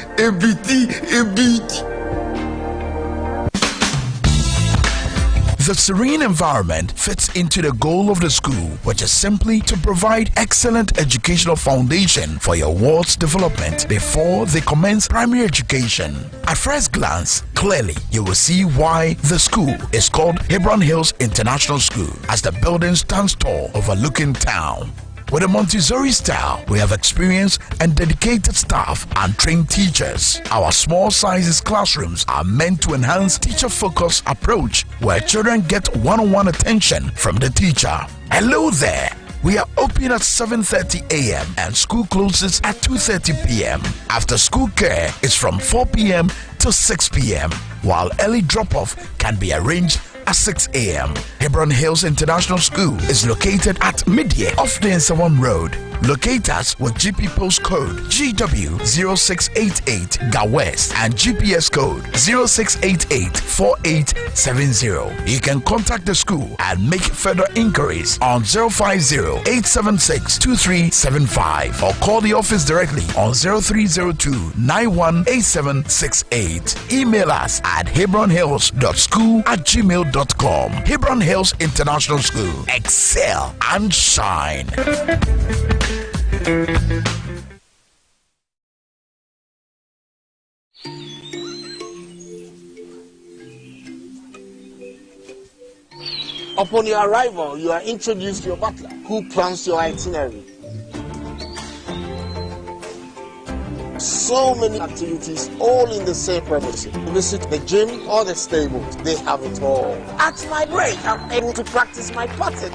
The serene environment fits into the goal of the school, which is simply to provide excellent educational foundation for your ward's development before they commence primary education. At first glance, clearly you will see why the school is called Hebron Hills International School, as the building stands tall overlooking town. With a Montessori style, we have experienced and dedicated staff and trained teachers. Our small sizes classrooms are meant to enhance teacher-focused approach where children get one-on-one attention from the teacher. Hello there. We are open at 7:30 a.m. and school closes at 2:30 p.m. After school care is from 4 p.m. to 6 p.m. while early drop-off can be arranged at 6 a.m. Hebron Hills International School is located at Midye off the Nsawam Road. Locate us with GP postcode GW0688 GA West and GPS code 06884870. You can contact the school and make further inquiries on 050-876-2375 or call the office directly on 0302-918768. Email us at hebronhills.school@gmail.com. Hebron Hills International School. Excel and shine. Upon your arrival, you are introduced to your butler, who plans your itinerary. So many activities, all in the same premises. Visit the gym or the stables, they have it all. At my break, I'm able to practice my pattern.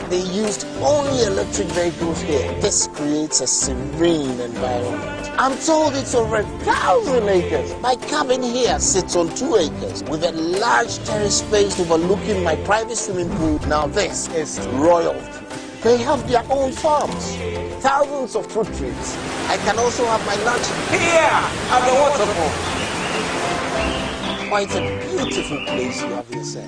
They used only electric vehicles here. This creates a serene environment. I'm told it's over 1,000 acres. My cabin here sits on 2 acres with a large terrace space overlooking my private swimming pool. Now this is royalty. They have their own farms, thousands of fruit trees. I can also have my lunch here at the waterfall. Quite a beautiful place you have yourself.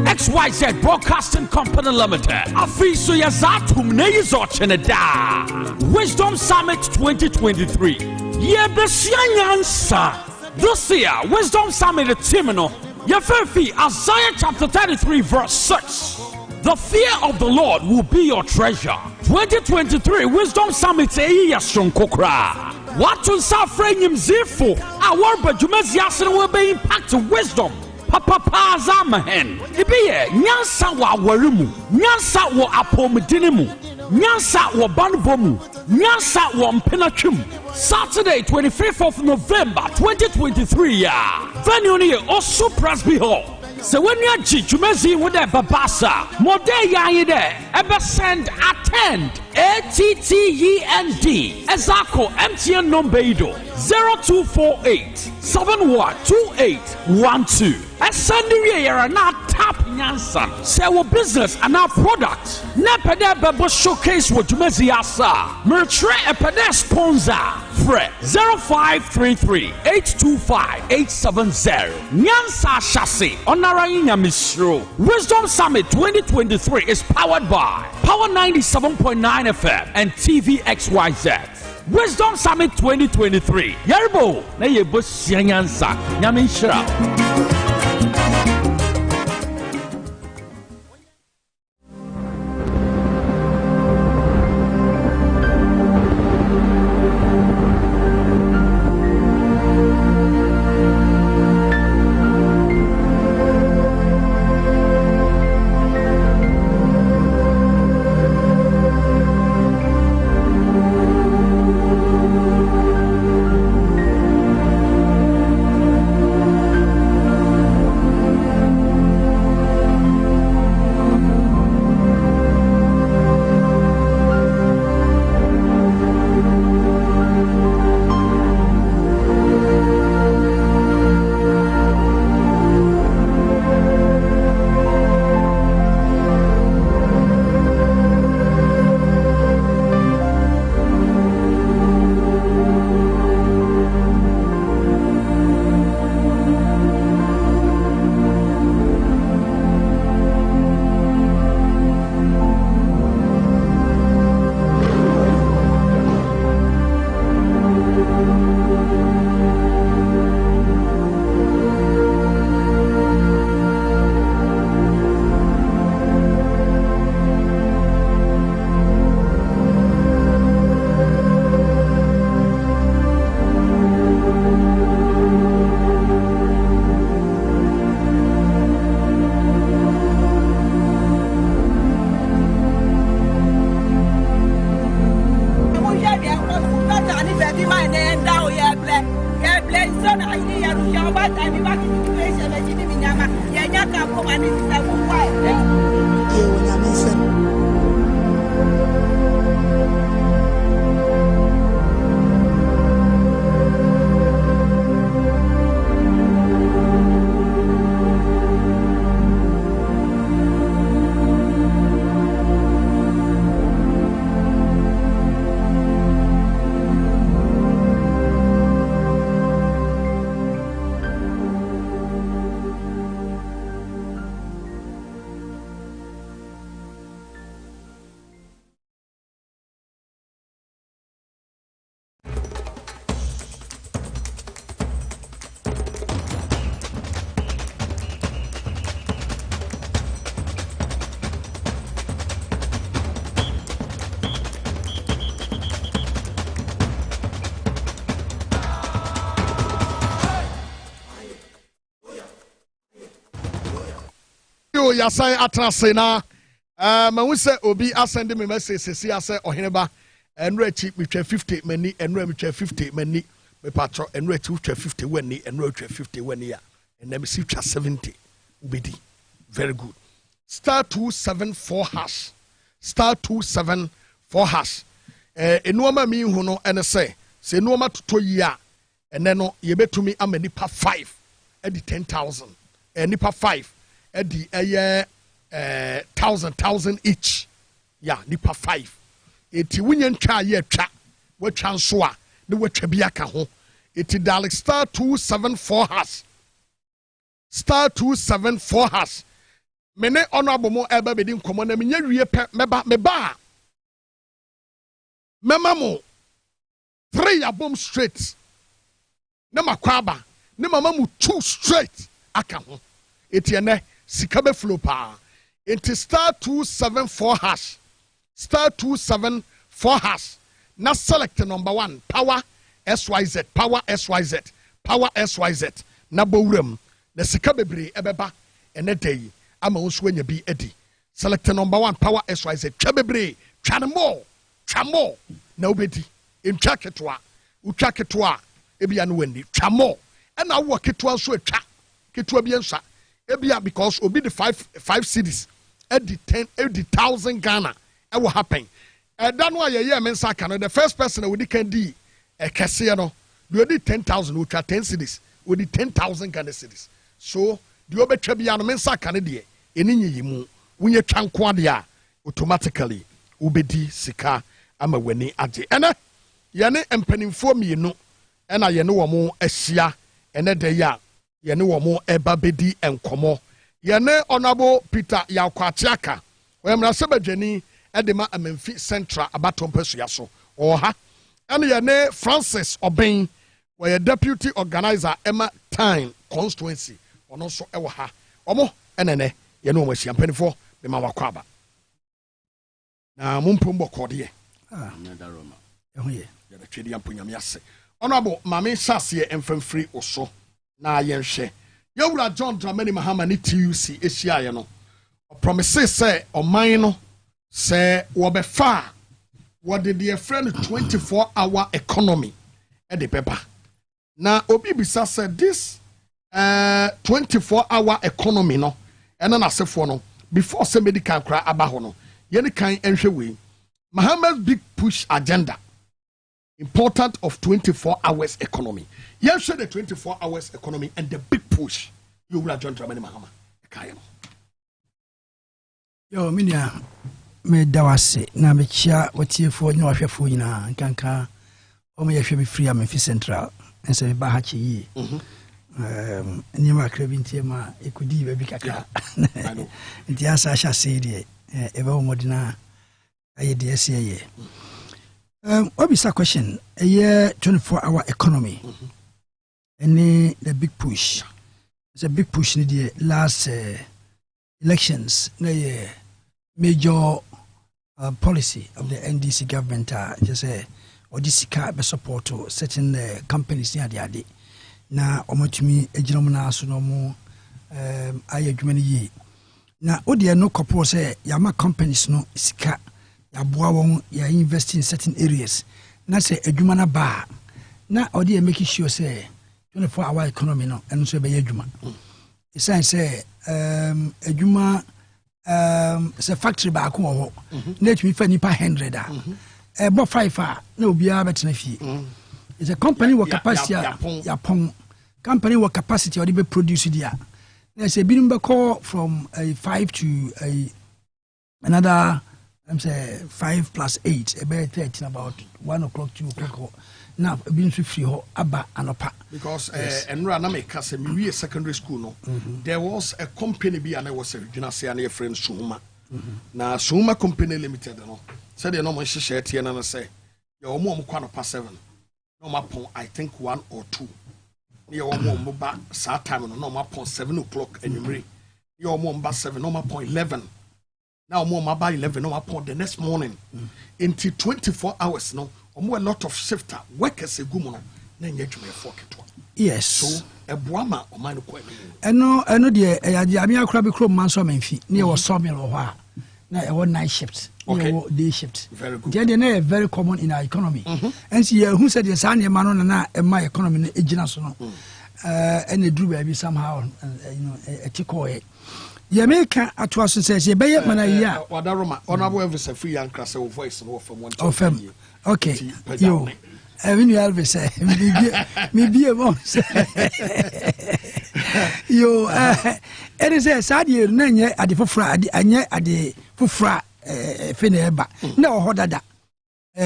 XYZ Broadcasting Company Limited. Afiso Yazatum Neizocheneda. Wisdom Summit 2023. Yebesyanyansa. This year, Wisdom Summit Timino. Yefefi Isaiah chapter 33 verse 6. The fear of the Lord will be your treasure. 2023 Wisdom Summit Eyashronkokra. What to suffer him zifo? Our Bajumez Yasin will be impacted wisdom. Papa Zamahen. Ibiye, Nyansa wa Warimu, Nyansa wa Apomedinimu, Nyansa wa Banbomu, Nyansa wa Mpenachum. Saturday, 25th of November 2023. Venue ni Osu Presby Hall. So when you are Jumezi with a Babasa, Mode Yaide, ever send attend ATTEND Ezako MTN Nombeido 0248 712812. Esandi are not tap Nyansan. Say our business and our product. Nepede Bebo showcase what you mezi asa. Mertre epede sponsor. Fre 0533 825 870. Nyansa Chassis. Onaranya Misro. Wisdom Summit 2023 is powered by Power 97.9 FM and TV XYZ. Wisdom Summit 2023. Yerbo. Na yebo sianyansa. Nyamishra. yasan atrase na mahu sɛ obi asɛnde me message sesi asɛ Oheneba enra chi metwa 50 mani enra metwa 50 mani me patro enra chi utwa 50 wani enra utwa 50 wani ya enna me si twa 70 ubedi. Very good. Star 274 hash. Star 274 hash. Enuoma mi hu no ene se enuoma toto yi a ene no ye betumi ama nipa 5 edi 10,000. Nipa 5 edi eye 1,000 each. Yeah, nipa 5. Eti wunye ntwa ye twa. Watwa nso a ne watwa bi aka ho. Eti dial star 274 hash. Star 274 hash. Mene honorable mo eba bedi nkomo na menye wie pe meba mema mo 3 abom straight na makwaba ne mama mu 2 straight aka ho etiene sika be flow pa enti star 274 hash star 274 hash na select number 1 power SYZ na bowuram na sika bebre ebeba ene day ama nso anya bi edi select number 1 power SYZ twa bebre twa mo na obedi entwa ketwa ebia no wani twa mo na wo ketwa nso atwa ketwa bi nsa ebia because obi the 5 cities edi 10,000 Ghana e will happen da no aye me nsa ka no the first person we can di kese no we di 10,000 we twa 10 cities we di 10,000 Ghana cities so the obetwa bia no me nsa ka no de eninyi yimu wunye twa nko ade a automatically ubedi sika ama wani age ene yene empanimfo mienu ena yene wo mo ahia ene de ya yene wo mo eba bedi enkomo yene honorable Peter Yakwachiaka oyamra sebadwani edema Amemfi Central abatompesu so oha ene yene Francis Oben we deputy organizer Emma Time constituency ono so ewo ha omo enene yene wo ahia empanimfo be ma wakwaba na mumpombo kode Roma. Ya da twedi amponyame ase. Honorable Mame Sase emfamfiri oso na yenhwe. Yawura John Dramani Mahama ni TUC ehia ye no. Promise say oman no say wo be fa wo de the friend 24-hour economy e de beba. Na obi bisa say this 24-hour economy no ena na sefo no before say medical kra aba ho no ye ne kan enhwe we Mahama's big push agenda, important of 24 hours economy. You show the 24 hours economy and the big push. You will John Dramani Mahama. Yo, minia me dawase na me chia watiefo ni wahwefo nyina nkanka o me yehwe me free Amemfi Central and say ba ha chi yi. Ni ma krabintie ma ekudi ba bi kaka. I know. Nti asa sha say de ebe o modina aye de say obisa question a year 24-hour economy and the big push. It's a big push in the last elections na major policy of the NDC government just say or this car be support to certain companies near the ade na omotumi eginom na so no mo aye adwuma yi na odi no couple say yama companies no sika yaboa won ya invest in certain areas na say adwuma na ba na odi make sure say 24-hour economy no and so be adwuma it's say adwuma say factory ba ko ho na tumi fa nipa 100 a bo 5 na obia betena fie it's a company with capacity yapon company with capacity or be produce dia na say binim be call from a 5 to a another I'm say 5 plus 8 about 13 about 1 o'clock 2 o'clock now being free ho aba anopa because enra na make say me secondary school no there was a company bi and I was a regional say na friend Suma na Suma company limited no said no mo share tie na say your mom kwa no pa 7 no ma pon I think 1 or 2 your mom ba sa time no ma pon 7 o'clock anyway your mom ba 7 no ma pon 11 now more mobile 11 no upon the next morning into 24 hours no a lot of shifter workers a gumono na nyetwe for ketwa yes so Boamah or mine quite. No, dear, I mean, I crabby crow manso menfi near was sawmill or what. Now, one night shift, day shift. Very good. They're very common in our economy. And see, who said the son, man, and my economy, a generation. And they drew baby somehow, a chico. Jamaica at was says, "You bay man a year." What honorable Elvis a free and crass voice from one of them. Okay, you. Even you Elvis, maybe a once. You, it is a sad year, Nanya at the Fufra, and yet at the Fufra Fineba. No, Hodada.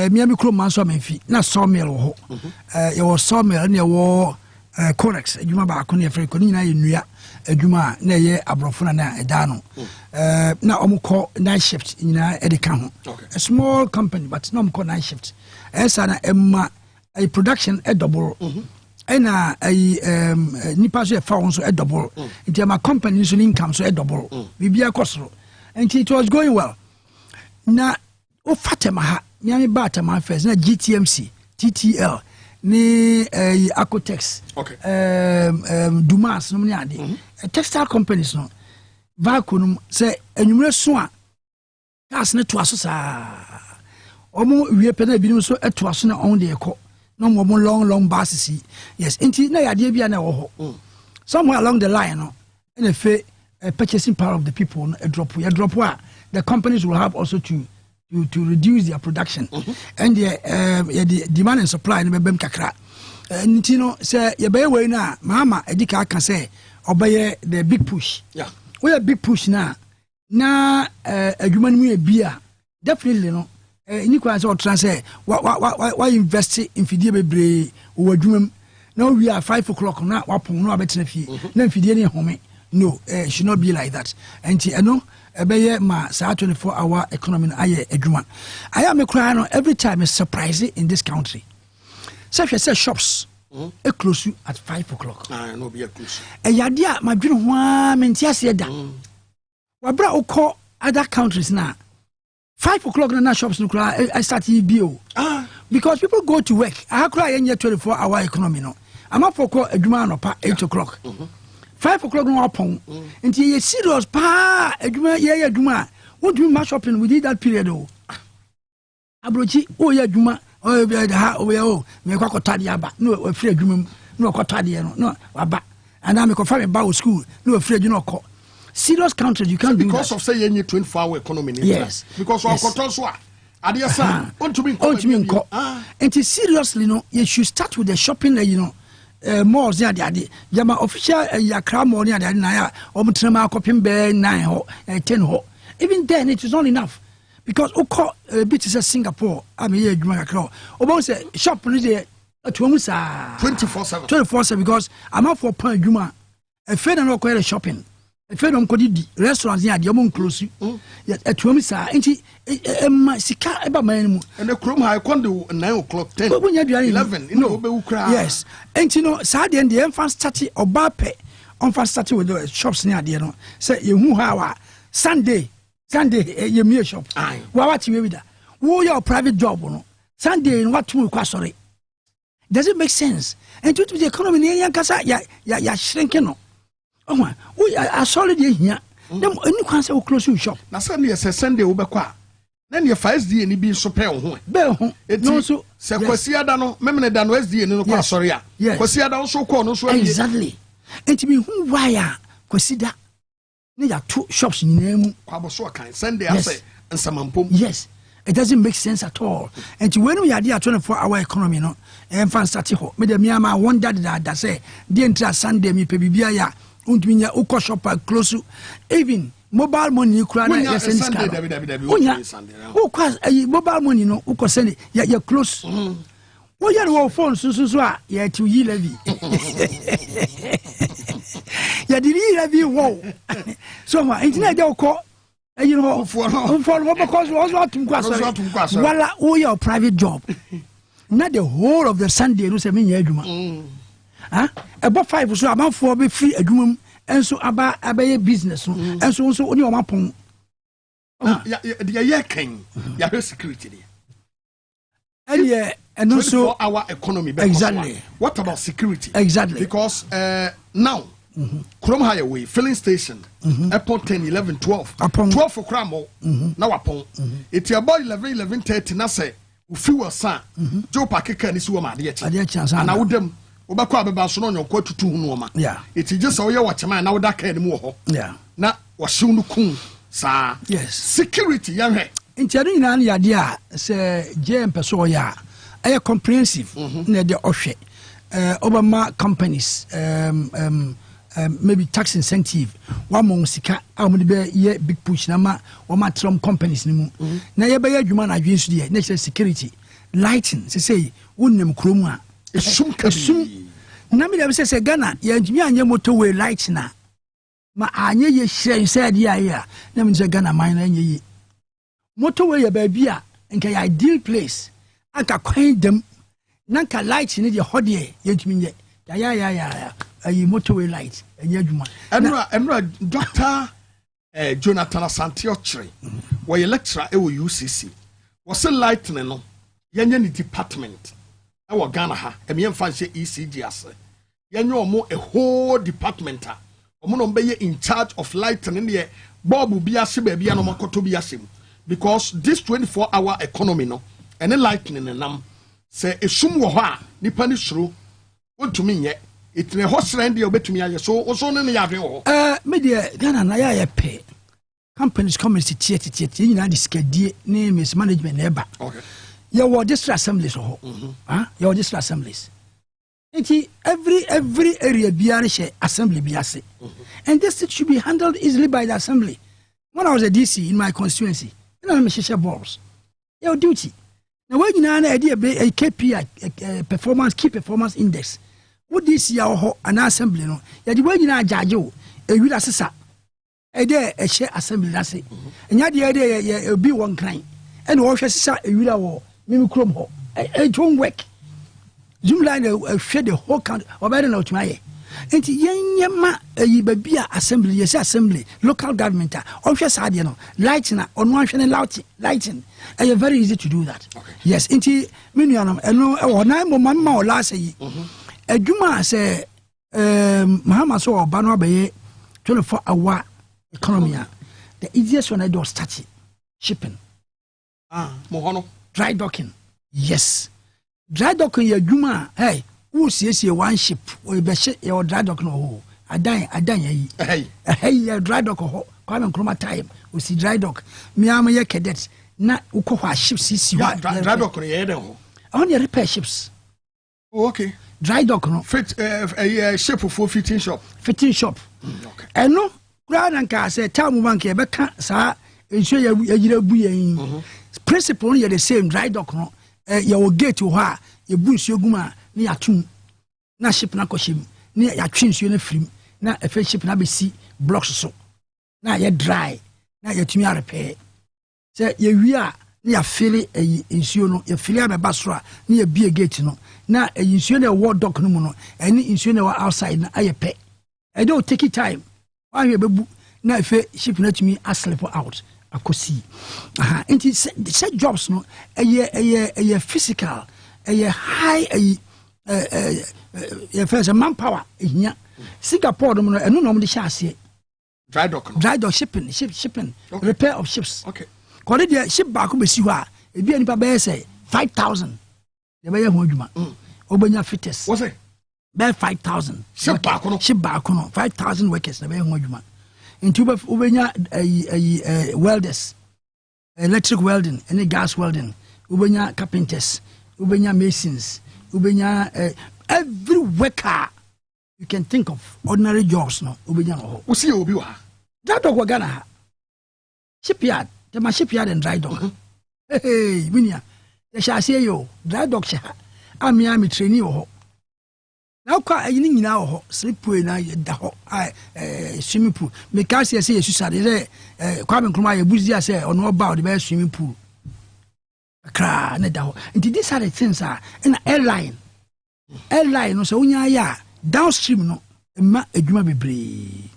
Miami Crew Manso Menfi, not sawmill. Your sawmill near war. Corex, Juma Bakunia Freconina in Ria, Juma, Naye, Abrofuna, Edano. Now, Omuko night shift in Edicam. A small company, but no more night shift. As an Emma, a production a double. And a Nipaso found so a double. Into my company's income so a double. We be a costro. And it was going well. Now, O Fatemaha, Miami Batama first, na GTMC, TTL. Ni Acotex, Dumas, no many textile companies no vacuum say enumerate soa gas ne to asosa omo wie pena bi so eto aso na on de ekọ no mo long buses yes inti na yade bia na wo ho somewhere along the line no in a purchasing power of the people a drop the companies will have also to reduce their production and the demand and supply in bem kakra ntino say ye be we na mama edika aka say obeye the big push we a big push na adwuma no e bia definitely no ni kwa say o transfer why invest in fidie bebre o adwuma now we are 5 o'clock na wapon no abetena fie na fidie ne home no should not be like that and no ebeye ma sa 24-hour economy aye adwuma I am crying every time is surprising in this country so if you say shops e close at 5 o'clock no be close yade a madwene ho a mentiase da wabra ukọ other countries na 5 o'clock na shops no cry I start bio because people go to work I cry any 24-hour economy no I'm up for adwuma no pa 8 o'clock 5 o'clock no upon until you serious pa adwuma ye adwuma won't do much shopping within that period oh abrochi oh ye adwuma oh be ha oh me kwakota de aba no free adwuma no kwota de no aba and am ko fa me ba school no free adwuma ko serious countries you can't do because of say ye 24-hour economy yes because of kwota so ade san want to be and seriously no you should start with the shopping you know malls ya de jama official yakra mall ya de na ya omutrema akopim be 9 ho 10 ho even then it is not enough because oko bit is Singapore am here adwuma yakra obo say shop no dey atuomu sa 24/7 because I'm out for pan adwuma e fe na no ko shopping e fe no ko di restaurants ya de omo close atuomu sa enti sika eba man mu and the chrome high kondo 9 o'clock 10 11 no be ukra yes enti no sa de the infant start oba pe on fast start with the shops near there no say you hu ha Sunday you me shop what we with that wo your private job no Sunday what to kwa sorry does it make sense and to the economy yan kasa ya shrinking no oh we are solid here dem any kwan say we close your shop na say me say Sunday wo be kwa na ne FSD ni bi so pɛ ho be ho no so se kwasi ada no memene da no SD ni no kwa sorry a kwasi ada so ko no so exactly enti me hu why kwasi da ne ya two shops nyinaa mu kwa bo so kan Sunday ase nsamampom yes it doesn't make sense at all enti when we are there 24-hour economy no fan start ho me dem ya ma wonder that say dey intra Sunday me pe bibia ya untminya uko shop close even mobile money kura na yes in scan mobile money no uko send ya close wo ya no phone so a ya ti yi levy ya di levy wo so ma internet dey uko you know for because was what to kwasa wala wo your private job not the whole of the Sunday no say me nya adwuma about 5 so about 4 be free adwuma and so abaye business and so oni o mapon ya king ya security And also 24-hour economy. Exactly. What about security? Exactly. Because now, Chrome Highway, filling station, upon 10, 11, 12. 12 for Cramo, now upon. It's about 11:30, na say, fuel san, Joe Pakika and Suama, and I would them. Obakwa beba so no nyonko tutu hu no ma. Yeah. It is just oye watchman na woda ka enimu ho. Yeah. Na wahyew no kun sa. Yes. Security yanhwe. Ntiado nyina na yade a se JM peso ya. Aye comprehensive na de ohwe. Obama companies maybe tax incentive wa mo sika a mo de be ye big push na ma wa ma trom companies ni mu. Na ye be ye adwuma na adwen su de na security lighting say wonnem kromu a esum na me dem say Ghana ya ntimi anye motorway light na ma anye ye hire say dia ya na me say Ghana man na anye ye motorway ya ba bia nka ya ideal place aka kwan dem na nka light ni de hode ye ntimi nye ya ayi motorway light anye adwuma enra Dr. Jonathan Asante Ochre we lecturer e wo UCC was lightning no yenye ni department our Ghana ha emien fancy ECG ase yenye omo a whole department ha omo no be in charge of lighting in the bob bi ase ba bia no makoto bi ase because this 24-hour economy no and lightning nam say esum wo ho a nipa ni suro ontumi nye itne ho sran dia obetumi aye so no ne yadwen wo me dia Ghana na ya pe companies come to tiet nyina diskadie ne mismanagement eba okay. Your district assemblies your district assemblies. Every area biarishe assembly biase. And this should be handled easily by the assembly. When I was a DC in my constituency, you know I'm a balls. Your duty. Now when you know idea a KPI performance key performance index. What this year an assembly no? Ya the way you know judge you a will assessor. A day a share assembly that's it. And ya the idea be one crime. And what assessor a will Mimi Chrome ho. It won't work. Zoom line share the whole country. Or better not my. And yama a babia assembly, yes, assembly, local government, office adiano, lighting on one channel lighting. Very easy to do that. Okay. Yes, inti minianum and no or 9 mamma or last a Juma say Mahama saw Bano Bay 24-hour economy. The easiest one I do start shipping. Mohono. Dry docking. Yes. Dry docking ya juma. Hey, who says one ship or be your dry dock no. I die ye. Hey, dry dock ho. Come and chroma time. We see dry dock. Me am ye cadets. Na uko ships is you. Dry dock no. Only repair ships. Oh, okay. Dry dock no. Fit a ship for fitting shop. Fitting shop. Okay. And no, grand and car say town monkey beka sa ensure ya bu principle you the same dry dock no your gate ho a you bu nsuo guma na ya tum na ship na koshim na ya twi nsuo na frim na efe ship na be si blocks so na ya dry na ya tumi repair say ye wi a na ya fili nsuo no ya fili abeba so a na ya bie gate no na nsuo na wall dock no mu no eni nsuo na outside na ayepe I don't take it time why you bebu na efe ship na tumi a slip out akosi and set jobs no a physical a high first manpower nya Singapore no eno no de chase dry dock shipping okay. Repair of ships okay ko de ship back be si ho a e bi anipa be say 5,000 de be ye ho adwuma obanya fitters what's it be 5,000 ship back no 5,000 workers de be ye ho adwuma into ubenya welders electric welding any gas welding ubenya carpenters ubenya masons ubenya every worker you can think of ordinary jobs no ubenya no ho see obi wa dry dock Ghana shipyard the shipyard and dry dock hey minia the shall say yo dry dock sha ami trainee ho now kwa yin nyina ho slip pool na da ho swimming pool me ka say yesu sade say kwa me nkroma ye buzi say ono ba the be swimming pool kra na da ho and these are the things are in airline no so unya ya downstream no ma adwuma bebre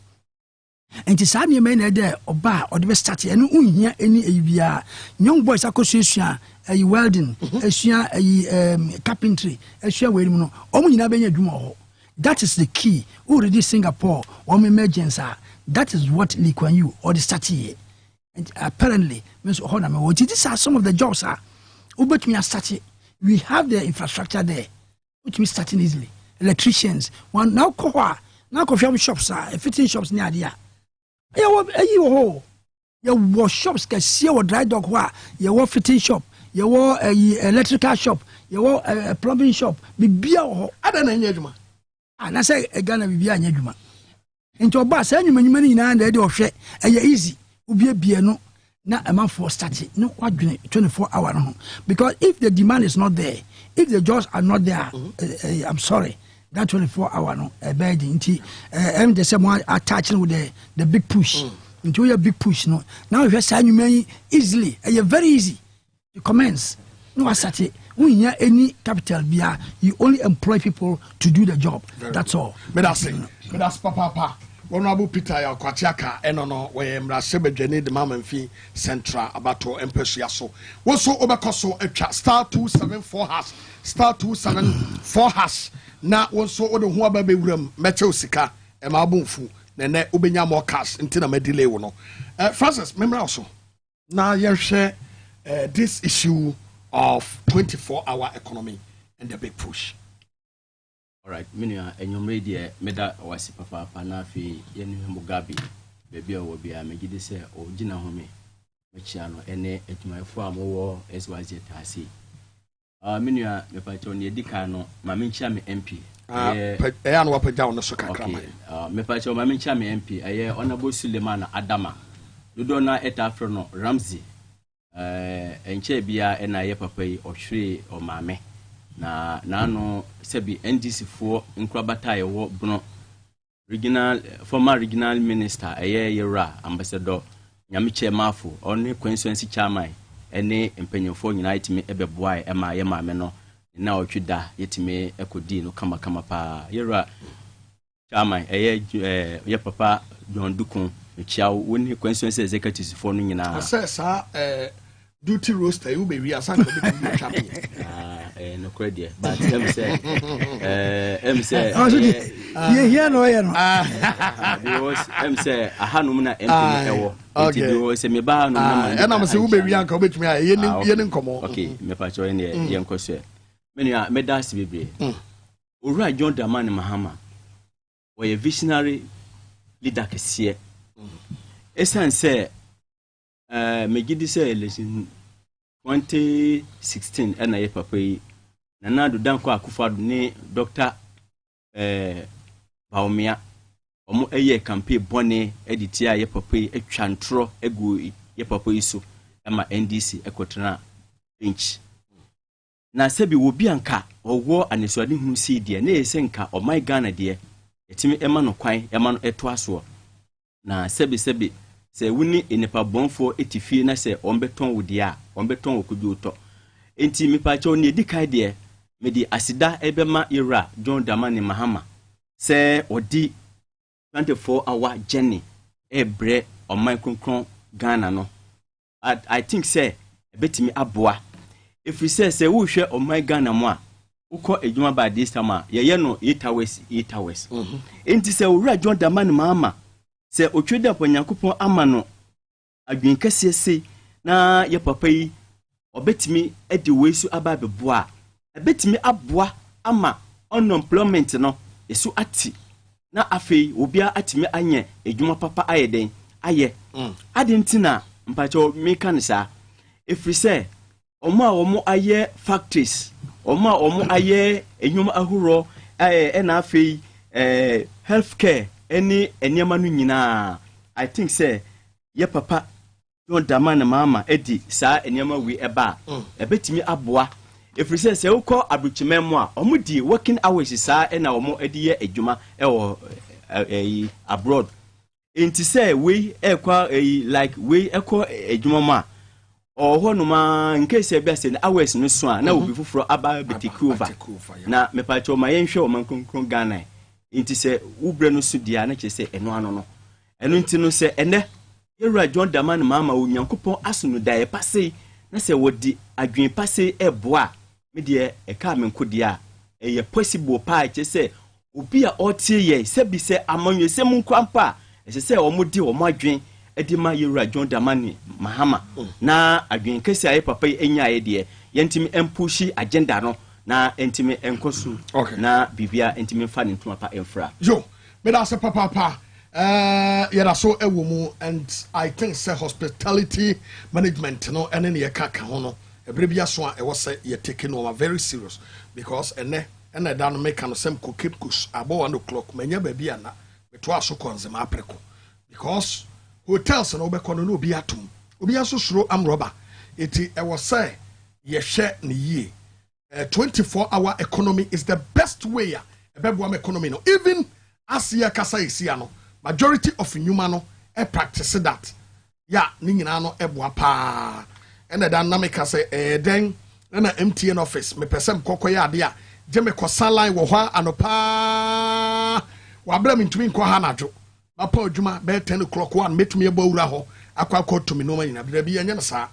enti saa ne me na de oba o de start eno unhia eni ayibia young boys akosua ayi welding asua ayi carpentry asua we no omo nyina benya adwuma ho. That is the key. Already Singapore or emergency. That is what Lee Kuan Yew or the start here. And apparently, these are some of the jobs. But we are starting. We have the infrastructure there, which we starting easily. Electricians. One now coffee shops are fitting shops near there. You wash shops can see or dry dog. You walk fitting shop. You walk electrical shop. You walk a plumbing shop. Be beer. I don't know. And I say a Ghana be an eduma. Into a bus, any money in hand, or share, and you're easy, will be a beer no, not a month for starting, no, what 24 hours. Because if the demand is not there, if the jobs are not there, I'm sorry, that 24 hours, no, a bed into, and the someone attaching with the big push, into a big push, no. Now if you're saying you may easily, and you're very easy to commence, no, I said when you any capital beer, you only employ people to do the job. That's all. But that's Papa. Honorable Peter Yakwatiaka, Enono, where Mrasebedjeni, the Mamma Fee Central, Abato, Empesiaso. Also, Obacoso, star 274 hash, star 274 hash. Now, also, the Huababe room, Metro Sika, and Mabunfu, Nene Ubenya more cash, until a delay. Francis, remember also. Now, you share this issue of 24-hour economy and the big push. All right, Minia, and your media, Meda was Papa Panafi, Yen Mugabe, baby, will be a Megidise or Gina Home, Michiano, and at my farm or as was yet I see. Minia, the Patoni Dicano, Maminchami MP. I am up down the Soka. Mepacho Maminchami MP, a year honorable Suleiman Adama. You don't know et Afrono, Ramsey. Enche bia ena ye papa yi ohwe o mame na no sebi NDC for nkrabata ye wo bno former regional minister yera ambassador nyamiche mafo oni constituency chairman ene empanyefo nyina itime ebeboa e ma ye mame no na otwida yetime ekodi no kama pa yera chairman ye papa John Dukun chia woni constituency executives for no nyina assessa duty roster you be we asan go be champion no credit but em say here no because em say ahanum na MP ewo nti say me ba no na na say we be we anka obetumi ye ni nkomo okay me pa cho ye nkoso me nua me das bebre Owura John Dramani Mahama was a visionary leader kese esan say Megidi say election 2016 and I papa Nana do danko Akufo-Addo ne Dr. Boamah omo campaign bone editia ye papa etwantro egu ye papa iso ema NDC ekotena bench na sebi wo bi anka owo anesuade hu si de na ese nka o my Ghana de etimi ema no kwan ema no eto aso na sebi se wuni enipa bonfo etifie na se ombeton wodi a ombeton okudu to enti mipa cha oni edikai de me di asida ebema era John Dramani Mahama se odi 24-hour journey ebre oman konkron Ghana no I think say ebetimi aboa if we say wo hwe oman Ghana mo a uko ejuma ba this time ye no 8 hours enti se Owura John Dramani Mahama se otweda ponyankopon ama no adwen kase na ye papa yi obetimi edi wesu aba beboa ebetimi aboa ama unemployment no esu ati na afei obia atimi anye ejuma papa ayeden aye adentina mpacho meka nsa efri se omo aye factories omo aye enyuma ahuro na afei healthcare eniema no nyina I think say ye papa John Dramani Mahama edi sa eniema wi eba ebetimi aboa efri se ukọ abruchimem a omudi working hours sa na omo edi ye adwuma ewo abroad enti say we ekwa like we ekọ adwuma ma ohonuma nke se bia se hours no so a na obi fufuro aba betikuva na mepacho ma yenhwe o mankonkron Ghana inti se ubre no su dia na che se eno ano no eno ntino se ene yewura John Daman mama onyankopon asunu dae pase na se wodi adwen pase eboa me de e ka menko a eye possible pa che se obi a otie ye se bi se amanwe se munkwampa se se omodi wo adwen edi ma yewura John Daman mahama na adwen kesi aye papa enya ye de yentimi empushi agenda no na entimi enkosu na bibia entimi fa ne ntuma pa enfra yo me da se papa yada so ewomu and I think say hospitality management no ene ne kaka ho no ebrebia so a ewo say ye taking over very serious because ene da no make no sem ko keep kus about 1 o'clock manya ba bia na meto aso konzema apreko because hotels no be kono no obi atom obi aso suro amroba eti ewo say ye hye ne yie 24-hour economy is the best way ebeboam economy no even as ye kasa isia no majority of human no practice that ni nyina no eboa pa ena da na make say den na MTN office me person kokoya ade a je me kosan line wo hwa anopa wa bra me ntumi nko ha najo papa odwuma be 10 o'clock one metumi eba wura ho akwa to me no ma nyina bra bi anya na sa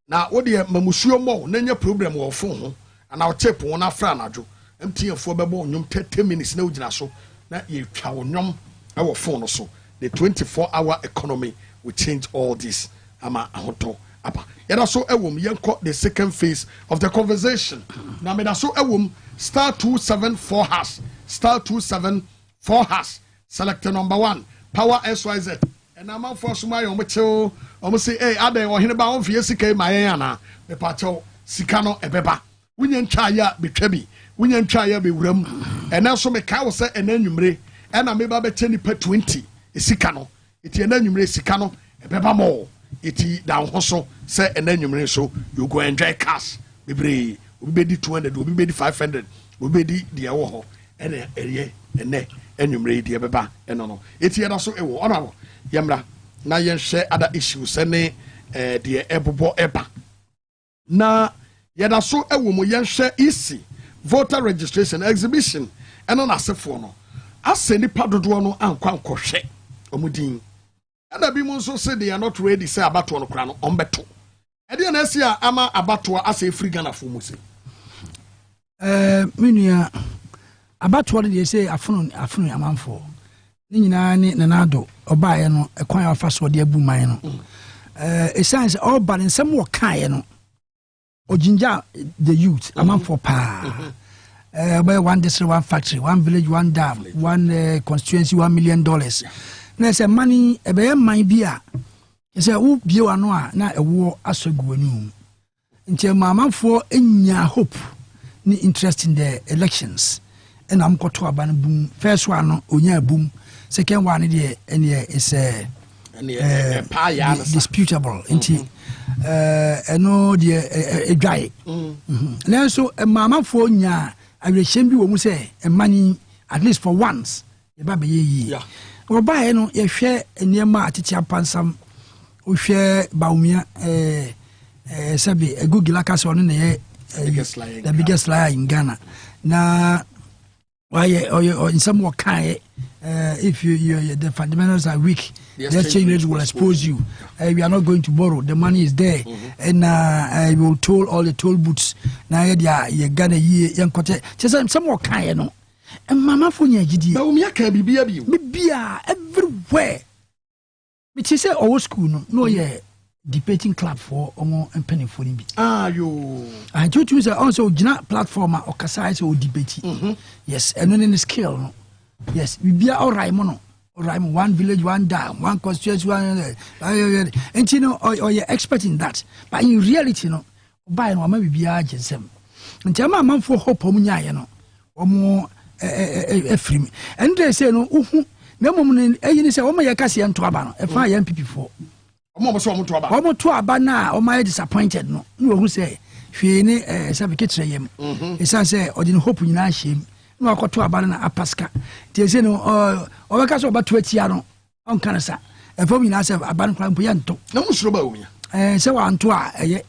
na wo de mamusuo mo na nya problem wo fo ho ana o chip won afra najo MTN fo bebo nyom 30 minutes na ugina so na ye twa wo nyom our phone also. The 24-hour economy will change all this. Ama ahoto apa. Yada so ewum yenko the second phase of the conversation. Na me da so ewum star 274 hash. Star 274 hash. Select number 1. Power SYZ. And I'm for suma yo mecho. Omo say hey ade Oheneba on fie sika ma yen ana. Me pa cho sika no ebeba. Wunye ntwa ya betwabi. Wunye ntwa ya be wuram. And so me ka wo say enanwumre ena meba be cheni pa 20 esika no eti enanwumre sika no ebeba mo eti da ho so se enanwumre so you go enjoy cash bebre obi be di 200 obi be di 500 obi be di de ewo ho ene eye ene enwumre di ebeba eno no eti era so ewo ona wo yemra na yen share other issues ene de ebobo eba na yeda so ewo mo yen share easy voter registration exhibition eno na sefo no aseni padodo no ankwa nkɔhwɛ omudin ana bi mu nso say they are not ready say abato no kra no ombeto ede na asia ama abato asa free Ghana fo mu say menua abato de say afono amanfo ni nyina ni nanado obaye no ekwan afa so de abu man no essence all but in some work kae no ojinja the youth amanfo pa by one district, one factory, one village, one dam, one constituency, $1 million. Na say money ebe man bia. Say who bio ano na ewo asogu anu. Nche mamanfo enya hope ni interest in the elections. And am koto aban boom. First one no onya boom. Second one is disputable. Nti no the dry. Na so mamanfo nya I will shame you say a money at least for once. The baby ye. Or buy no a share a near Martitia Pansam, who share Baumia Sabi, a good Gilakas on the biggest liar in Ghana. Now, why or in some more kind, if you the fundamentals are weak, the exchange rate will expose you. We are not going to borrow. The money is there, and I will toll all the toll booths. Now, you Ghana young cotte. Just some more kind, no. And Mama Funya Gidi, be everywhere. But you say old school, no, yeah. Debating club for Omo and Penny for him. I told you also Jina platform or Kasai or debate. Yes, and then in the scale. Yes, we be all right, mono. All right, one village, one dam, one constituency, one. And you know, or you're expert in that. But in reality, you know, by no maybe be agents. And tell my mom for hope, you know, or more free. And they say, no, no woman, and say, oh, my Cassie and Trabano, a fine young people for. Almost to Abana, or my disappointed. No, you who say, she ain't a him. It's I say, or didn't hope in shame. No, I got to Abana Apaska. They say, no, or I got about 20 years on Canasa. And for me, I said, Aban Clampianto. No, Shrubba, so on to a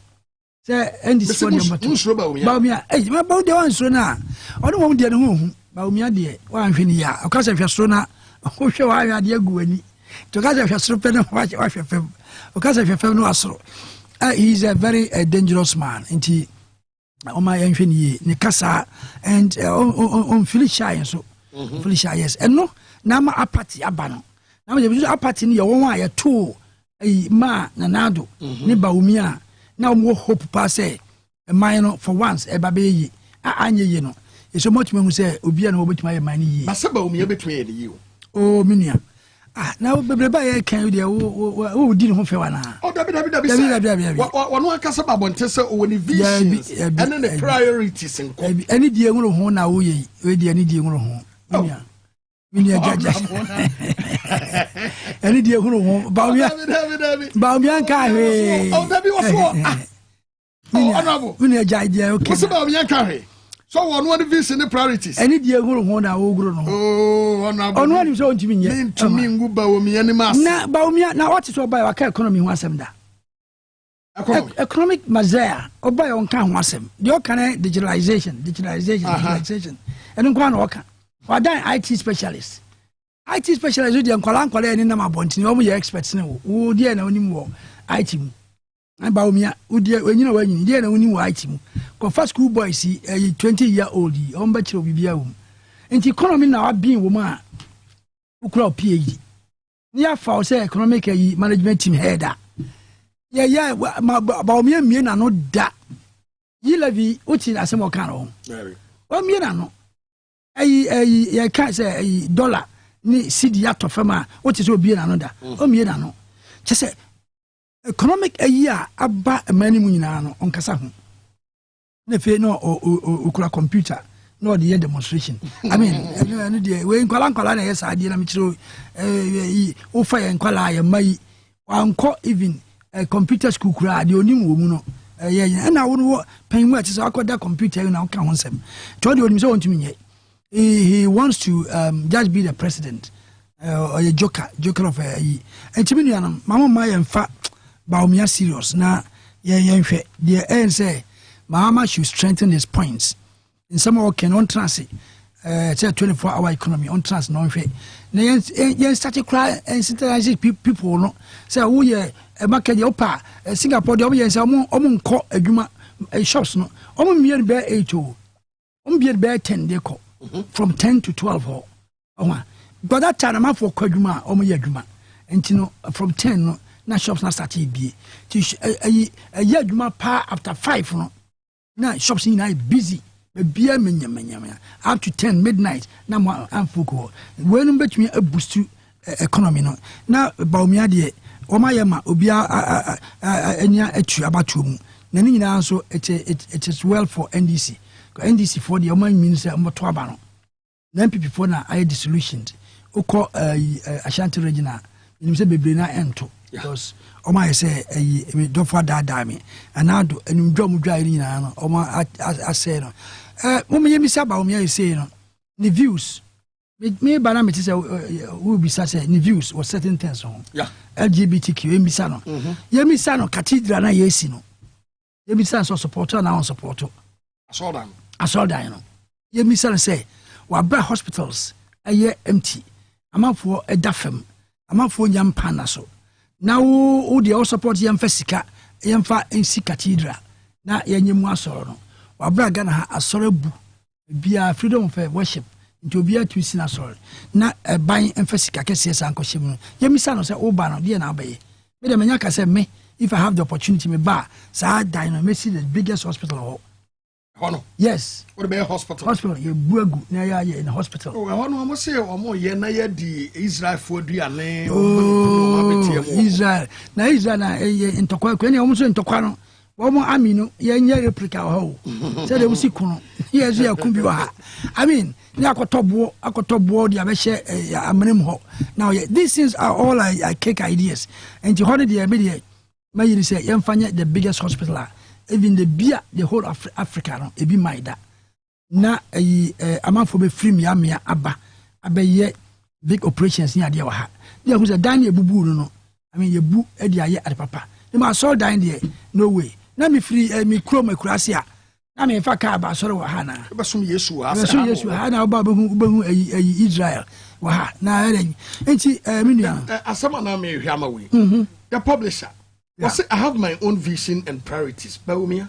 say, and this one, Baumia, about the one so now. I don't want to home, Baumia, dear, 1 year, of course, if you're so now, who shall I have dear Gwenny? To Gaza Sropeno, watch your film. Because if your film no asro. He's a very dangerous man. And he, my infini, Nikasa, and on Felicia, so Felicia, yes. And no, Nama apati abano. Now there was a party in your one, 2, a ma, nanado, Nibaumia. Now more hope passe, a minor for once, a baby, you know. It's so much men who say, Ubian over to my money. Masaba, me between you. Oh, Minia. Now, baby, can you didn't home for one? Oh, one Casaba Montessa or when visions and then the priorities and any dear home now, we any dear home. Minia Jaja. Any dear home, Baumianca. Oh, that was Minia Jaja, okay. What's about Yankari? So one vision the priorities. Any dear home now, oh, on one is on to me. To me, Baumi animals. Now, Baumia, now what is all by our economy once them that? Economic mazaya, or by on can once them. Your kind of digitalization. And on one worker. Or then IT specialist. IT specialist with the Uncle and number bonting, all your experts know. Oh, dear, no more IT. And Baumia, when you know when you didn't know new item. Go first school boy see a 20-year-old, on bachelor will be a woman. And the economy now being woman who crowd PhD. Near for say economic management team header. Yeah, Baumia Miena no that. Ye levy, which is a small canoe. Well, Miena no. I can't say a dollar, ni CD out of Fama, what is will be another. Oh, Miena no. Just say economic a year about a many munano on Casahu. Nefe no okura computer no the demonstration. I mean, we in Kwalankwala yes idea na mitro o fire in Kwala ya mai anko even computer school kura de onim wo mu no yeah na wo pen mu ati so akoda computer na ka ho nsem to de onim so want me he wants to just be the president or a joker of entimi nuanam mama ma yemfa Baumia serious na yenhwe the say Mahama should strengthen his points. In some way, can on transit, 24-hour economy on transit, non fair. Then start to cry and sensitize people. No, say, oh, yeah, a market, your pa, Singapore, the audience, among call a Juma shops, no, almost bear 8 or bear 10, they call from 10 to 12. Oh, but that time I'm for Kajuma, Juma, and you know, from 10, no, na shops not started be. A year Juma pa after 5, no. Now shops in night busy. Beer menya up to 10 midnight. Now I'm full. When bet me a boost to economy no. Now Baumia de Omayama Obia enya etu abatum. Nani na so it is well for NDC. NDC for the Oman means moto abano. Then people for na I dissolutions. Oko Ashanti regional. You say bebre na ento. Because Oma say me don't for that dame and now do and drum dry na Oma I say no woman you miss about me say no the views me banana say who be say the views or certain things on LGBTQ emisa no ye misa no cathedral na yesi no ye misa so support na on support asodan no ye misa say wa bra hospitals aye empty amafo edafem amafo nyampa na so now, who the support Yamfesika, Yamfa in Si Cathedral. Now, Yanyam Wasoro. Wabragana a sorrow be a freedom of worship into be a twist in a soul. Not a buying Emphasica, Cassius Uncle Shimon. Yamisano say, Oh, Bano, dear Nabe. But the Manaka said, me, if I have the opportunity, me bar, so I dine may see the biggest hospital. Yes. What about hospital? Hospital, you bugu, near in the hospital. Oh, I must say, or more, ye na the Israel for the name. Oh, Israel. Now, Israel in Tokyo, any almost in Tokyo. One more amino, ye replica ho. Say they will see Kuno. Yes, we are Kumbiwa. I mean, I got top board, Yabeshe, Amanim. Now, these things are all I cake ideas. And to hold the immediate, may you say, Yamfanya, the biggest hospital. Even the beer, the whole of Africa, it be my da. Na a man for be free me, abba, ye big operations near the Waha. There was a Daniel Bubu, no. I mean, your boo, Eddie, at papa. The man saw down there, no way. Let me free me crow my crasia. I mean, if I can't buy sort of Hana, Basum Yesu, Hana, Babu, Israel. Wah, now, and she, as someone I may Hamawi, the publisher. I have my own vision and priorities. Baumia.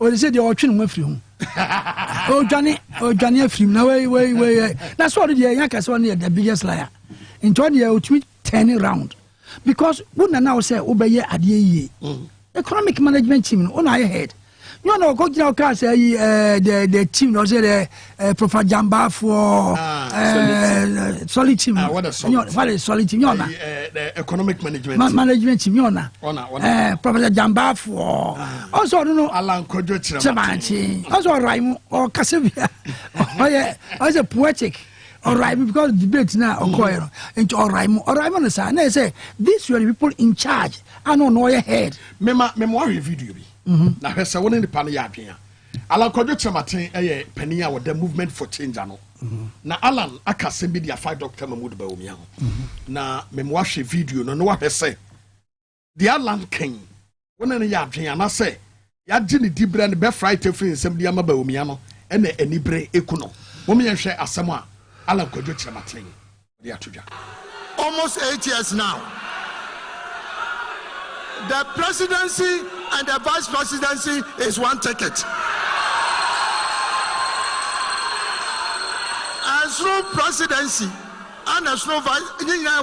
Or they said the auction went through. Oh, Johnny, film. No way. That's what the Yankas one the biggest liar. In 20 years, we turn around. Because when now say, obey at the economic management team on our head. You know, go to our say the team, or say the Professor Jamba for solid team. What is solid team? The economic management team. Professor Jamba for also, I don't know, Alan Kojo also Raimo or Casavia. Oh, yeah, also poetic. All right, because debate now occur into all right, and they say these were the people in charge. I don't know your head. Memoir video. Now, here's one in the Panayapia. Alan Kojo Chamatin, a Penia with the movement for change. Now, Alan, I can send me the 5 Dr. Mahmoud Baumia. Now, memoir video, no what they say. The Alan King, one in the Yapia, and I say, Yajini Dibra and Beth Friday free assembly Baumiano, and the Enibre Ecuno. Women and share as someone. Alan Kojo Chamatin. Almost 8 years now. The presidency and the vice presidency is one ticket. As no presidency and as no vice,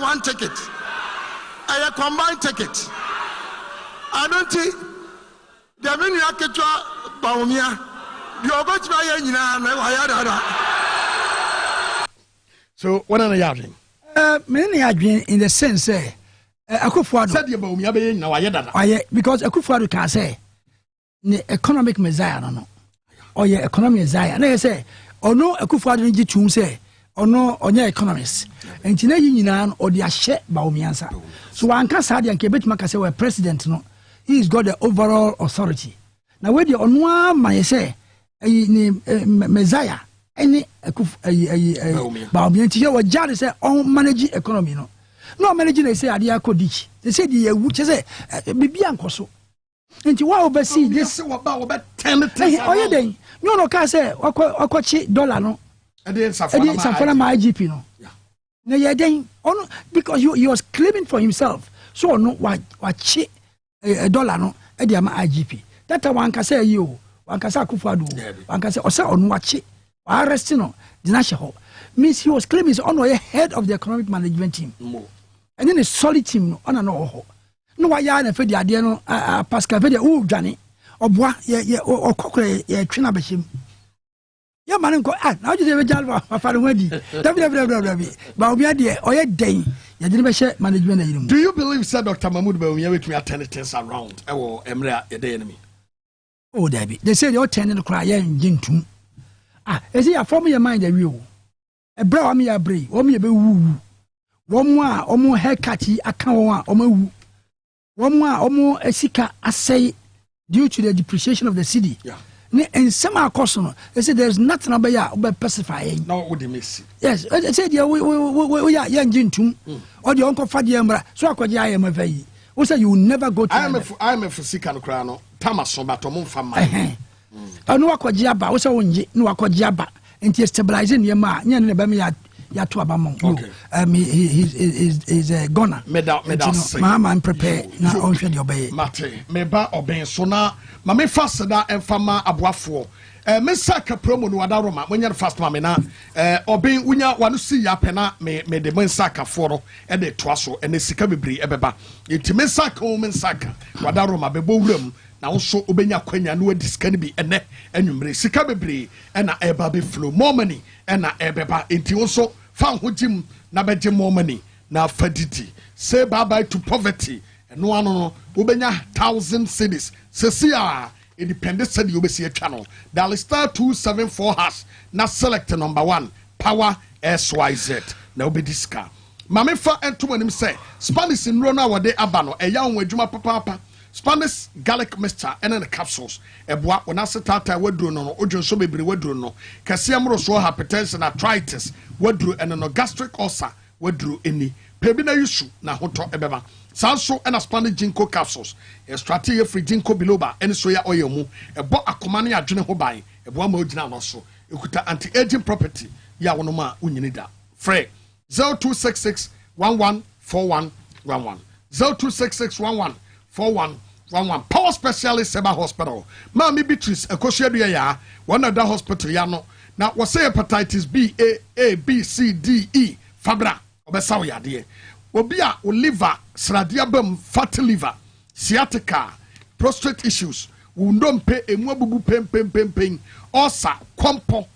one ticket. A combined ticket. I don't think the Miniaketwa Baumia, the Ogochma. So, what are you having? Many are in the sense, Akufuado said about me now. I because Akufuado can say, economic messiah, no, or your economic messiah. And I say, or no Akufuado in Jitum say, or no, or your economists, and Tina or the Ashe Baumiansa. So one can say, and Quebec Macase were president, no, he's got the overall authority. Now, where the on one may say, messiah. Any Baumian here, what Jari say, on managing economy, no managing, they say, Adia Kodich. They say, the which say, Bibianco so. And you will oversee this about 10 day. No, can say, or $1 no. And then some for my IGP, no. No, yeah, then, because he was claiming for himself. So, no, what $1 no, and the IGP. That one can say, you, one can say, Kufadu, one can say, or say, on watch it. Arresting no, the means he was claiming he's on the head of the economic management team. And then a solid team on an oho. No, I yarn a fed idea no Pascal Vedia, oh, Johnny, or bois, or cockle, trainer him. Yeah, man, go out. Now you have a job of a wedding. But we are there, or a day, you didn't share management. Do you believe, Sir Dr. Mahmoud Baumia, which we are tenants around, or Emra, the enemy? Oh, Debbie, they say you're turning to cry in Jintum. Is he a form your mind a real? A brow me a bray, or me a woo. 1 more or more haircutty, a cow or more. 1 more or more a sika, I say, due to the depreciation of the city. Yeah. And some are costing. They say there's nothing about ya about pacifying. No, would you miss it? Yes, I said, yeah, we are young Jintum, or the uncle Fadiambra, so I could I am a very. Also, you will never go to I am a Fasican Crano, Tamason, but a month from my. I know what Jabba also no Jabba and he's stabilizing your ma, Yan Yatu Abamon. He's a goner. Mamma, I'm prepared now on your bay. Mate, Meba or Ben Sona, Mamma Faster and Fama Abuafo. Miss Saka promo no adaroma when you're fast mamina obin unya wanu si ya pena me de mensaka foro e de toaso e ne sika bebri ebeba yeti mensaka o mensaka wadaroma bebo wuram na wo obenya kwanya no adiska ne bi ene anwumre sika bebri e na eba be flow more money e na ebeba enti wo so fa hojim na beje more money na faditi say bye bye to poverty eno ano no obenya 1,000 cedis sesia independent said you be see a channel. Dial *274# now select number 1 power SYZ. Now be this car. Mame fa entum anim say Spanish in Rona wade abano e ya onwe adwuma papa Spanish garlic mixture and the capsules e boa wona setata waduro no odwon so bebre waduro no kase amro so hypertension arthritis waduro and no gastric ulcer waduro any pebina yusu na hoto ebeba sanso ena Spanish ginkgo capsules e strategy free ginkgo biloba ene soya oil mu ebo akoma ne adwene ho ban ebo ama ogina no so ekuta anti-aging property ya wono ma unyini da free 0266 114111 0266114111 Power Specialist Seba Hospital Mami Beatrice Ekoshiedua ya one of the hospital ya no na wose hepatitis B A B C D E fabra obesa wo yade obi a o liver sradia bam fatty liver sciatica prostate issues wo ndompe emu abubu pem osa kompo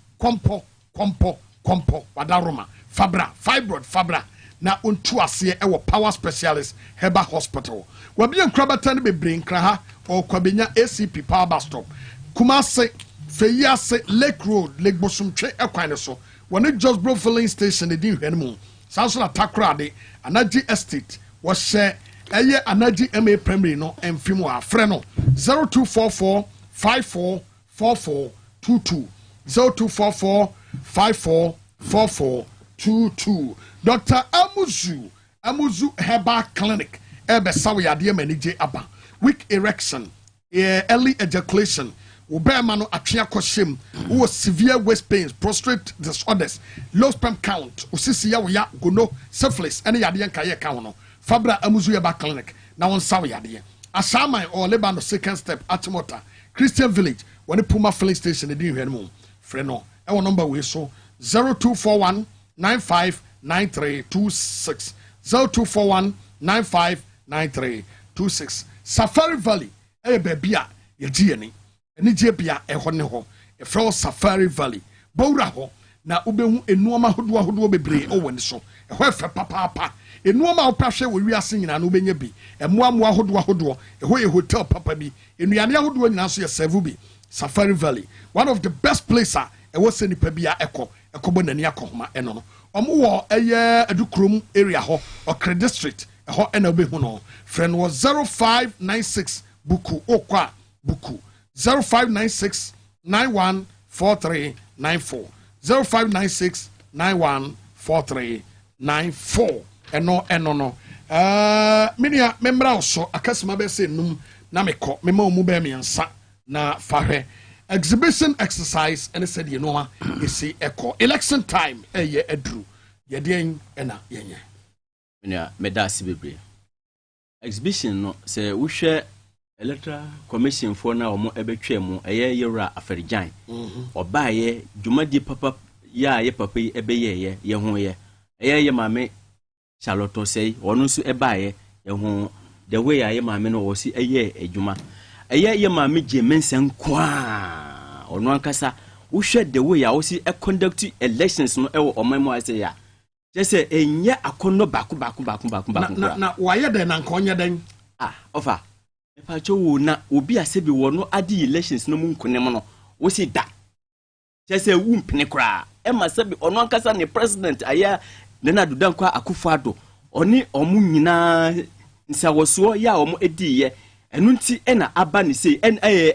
wadaroma fabra fibroid fabra na ontu ase e wo Power Specialist Heba Hospital wabi enkrabata ne bebre nkra ha o kwabenya ACP Power Bus Stop Kumase Feyase Lake Road Lake Bosumtwe ekwan ne so wone Josbro filling station e din hwene sanso na takrade Anaji Estate wo hye eye Anaji MA Primary no emfim wa frɛ no 0244 544422 0244544422 Dr. Amuzu Herbal Clinic ebe sawe yade manage aba weak erection early ejaculation obema no atwea koshem wo severe waist pains prostate disorders low sperm count osisi ya wo ya gono syphilis ene yade nka ye ka ho Fabra Amuzu Herbal Clinic na won sawe yade Asama or Lebano second step Atimota Christian Village when Puma filling station e din hwene freno e number we so 0241 959326 0241959326 Safari Valley e bebia ye gieni eni je bia e ho ne ho e fro Safari Valley bowra ho na ubehu enuoma hodo bebre o woni so e ho efe papa enuoma opahwe wo wiase nyina na ubenya bi emuamoa hodo e ho ye hotel papa bi enuane hodo nyina so ye serve bi Safari Valley one of the best places e wo se nipa bia ekobo nani akohoma eno no omo wo eye adukrom area ho Okre district e ho ena obehu no friend was 0596 buku okwa buku 0596 914394 0596 914394 eno no minia memra so akasima be se num na mekọ mema omu be miensa na fahwe exhibition exercise and said you know isi echo election time eye adru yeden ena yenye minia medasi bebre exhibition no se wo hwe electoral commission for na omo ebetwa mu eye yewra afarijan obaye dwumadi papa ya ye papa ebeye ye ho ye eye maame Charlotte say onu su ebaye ye ho the way ye maame no wo si eye adwuma eye ye maame jemensen kwa onu ankasa wo hwe the way ya wo si conduct elections no ewo omamo ase ya jese enye akono baku na waye den na nkonye den ofa epa cho na obi asebi wo no adi elections no mu nkonem no wo si da jese wu mpene kra e ma sebi onu ankasa ne president aya Nana Dudankwa Akufo-Addo oni omu nyina nsawoso ya omu ediye enunti ena aba ni sei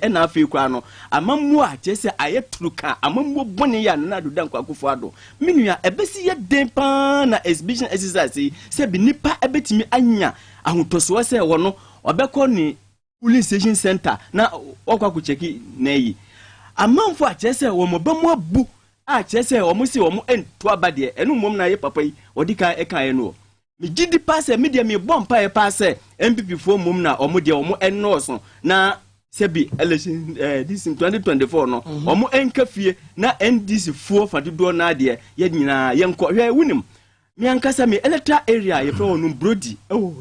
ena afi kwa no amamu a chese ayeturuka amamu boni ya Nana Dudankwa Akufo-Addo minua ebesi ye dempa na exhibition exercise se bi nipa ebetimi anya ahotoso se wono obekọ ni police station center na okwa ku cheki na yi amamfo a chese wo mo bamu abu a chese omo si omo ento abade enu mom na ye papa yi odika eka ye no mi gidi passe media mi bompa ye passe MPP fo mom na omo de omo enoso na sebi election this in 2024 no omo enkafie na NDC fo fadodo na de ye nyina ye nko hwe wunim mi ankasa mi electoral area ye fo no brody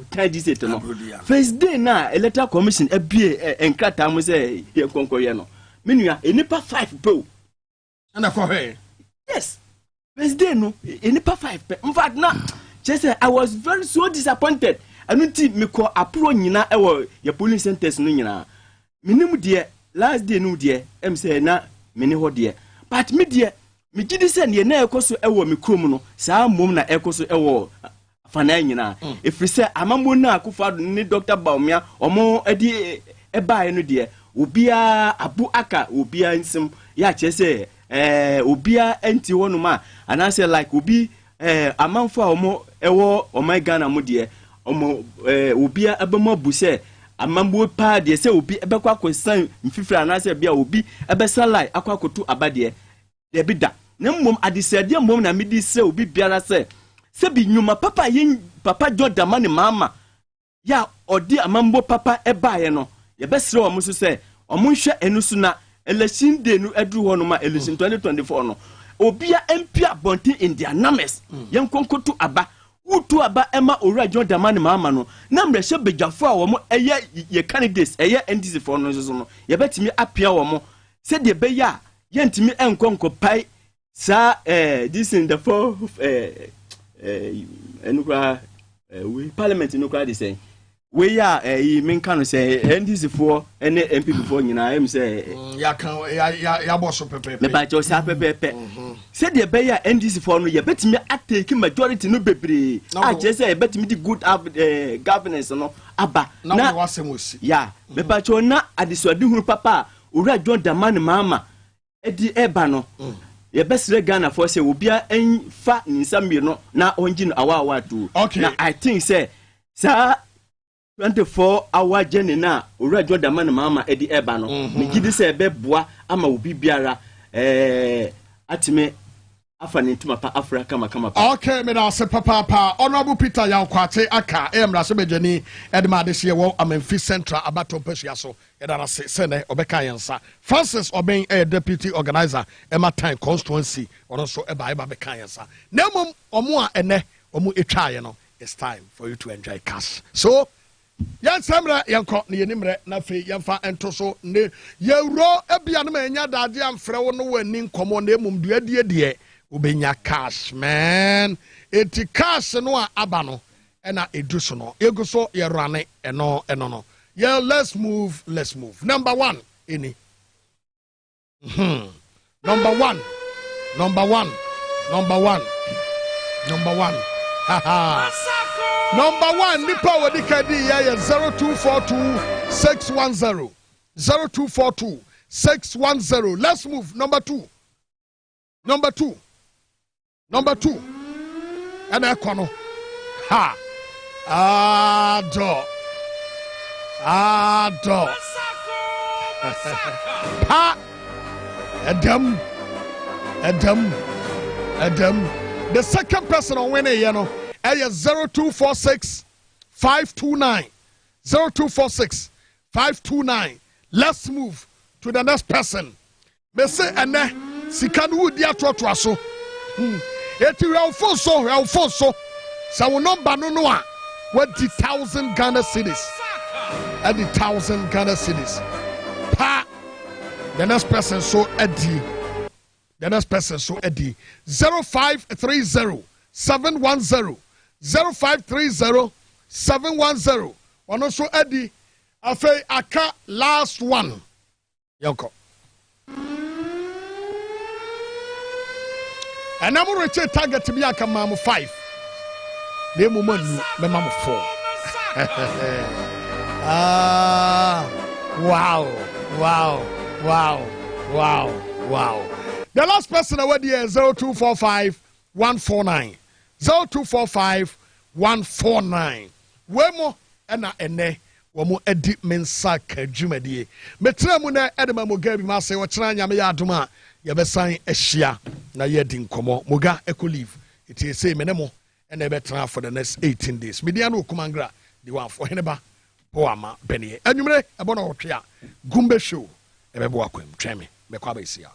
time this it no first day na electoral commission abie enkrata mo se ye konko ye no menua enipa 5 po and for her yes first day no enipa 5 in fact na just I was very so disappointed anuti me ko apro nyina ewo ya polling centers no nyina minim de last day no de em say na meni ho de but me de me gidi say ne na ekoso ewo me krom no saa mom na ekoso ewo fana nyina efri say amambo na Akufo-Addo ni Dr. Baumia omo edi ebae no de obia abu aka obia nsem ya chese obia enti wonuma anase like obi amanfo a omo ewo o my Ghana mu de omo obi abemo bu se amambo pa de se obi ebekwa kwasan mfifira na se bia obi ebesalai akwakotu abade de bida na mmom adesade mmom na medi se obi biara se bi nyuma papa yin papa Jordan mane mama ya odi amambo papa ebaye no ye besre o mo so se o mo hwe enu so na election day nu adru ho no ma election 2024 no obia empia bonti in their numbers yen konkotu aba utu aba ema owura Jordan mane mama no na mrehye bejafo a wo mo ye candidates eye NDC for no so no ye betimi apia wo mo se de be ya yentimi enkonko pai sa this in the fourth we parliament no crowd is saying we ya men kan say NDC for any MP before nyina am say ya boss pepe me ba jo sa pepe say the be ya NDC for no ye betimi atake majority no bebre a je say betimi di good governance no aba na wasemosi ya me ba jo na adisuade huru papa owura Jordan man mama edi eba no ye besre Ghana for say obia enfa nsami no na onjin awa tu na I think say sa 24-hour journey na owura Jordan man mama edi eba no me gidi say beboa ama obi biara atime afa ne ntuma pa Africa kama okay me na se papa honorable Peter Yankwate aka emra se bejani edma de se wo Amenfi Central abato pesua so edana se ne obeka yensa Francis Oben deputy organizer Emma Time constituency ono so eba beka yensa na mom omo a ene omo etwaye no it's time for you to enjoy cash so yan samra yanko ne yenimre na fe yanfa ento so ne yewro ebia no anya dade amfre wo no wani nkomo na emum duadie ubenya cash man eti cash no a aba no na edu so no ego so ye rane eno no yeah let's move number 1 any number one haha number 1 nipa wodi kadi ya 0242 let's move number 2 and ekono ha ado pa Adam the second person on winning you know 0246 529 let's move to the next person me say ene sikanu udi atoto aso eti relfonso sa wo number no a 20,000 Ghana cedis at the 1,000 Ghana cedis pa the next person so edi 0530 710 ono so edi afei aka last one yonko and I'm going to target to be a mam 5 the moment me mam 4 wow the last person already is 0245 149 0245 149 wemo ena ene womo edi mensa kadwumadie metra mu na edema moga bi ma se wo kyeranya me ya adoma ye besan ahia na ye di nkomo moga ekolive iti say menemo ena e betra for the next 18 days media no kumangra di one for Oheneba Boamah Bennie anwumre ebono hotwe a gumbe show e bebo akwam tweme me kwa ba isia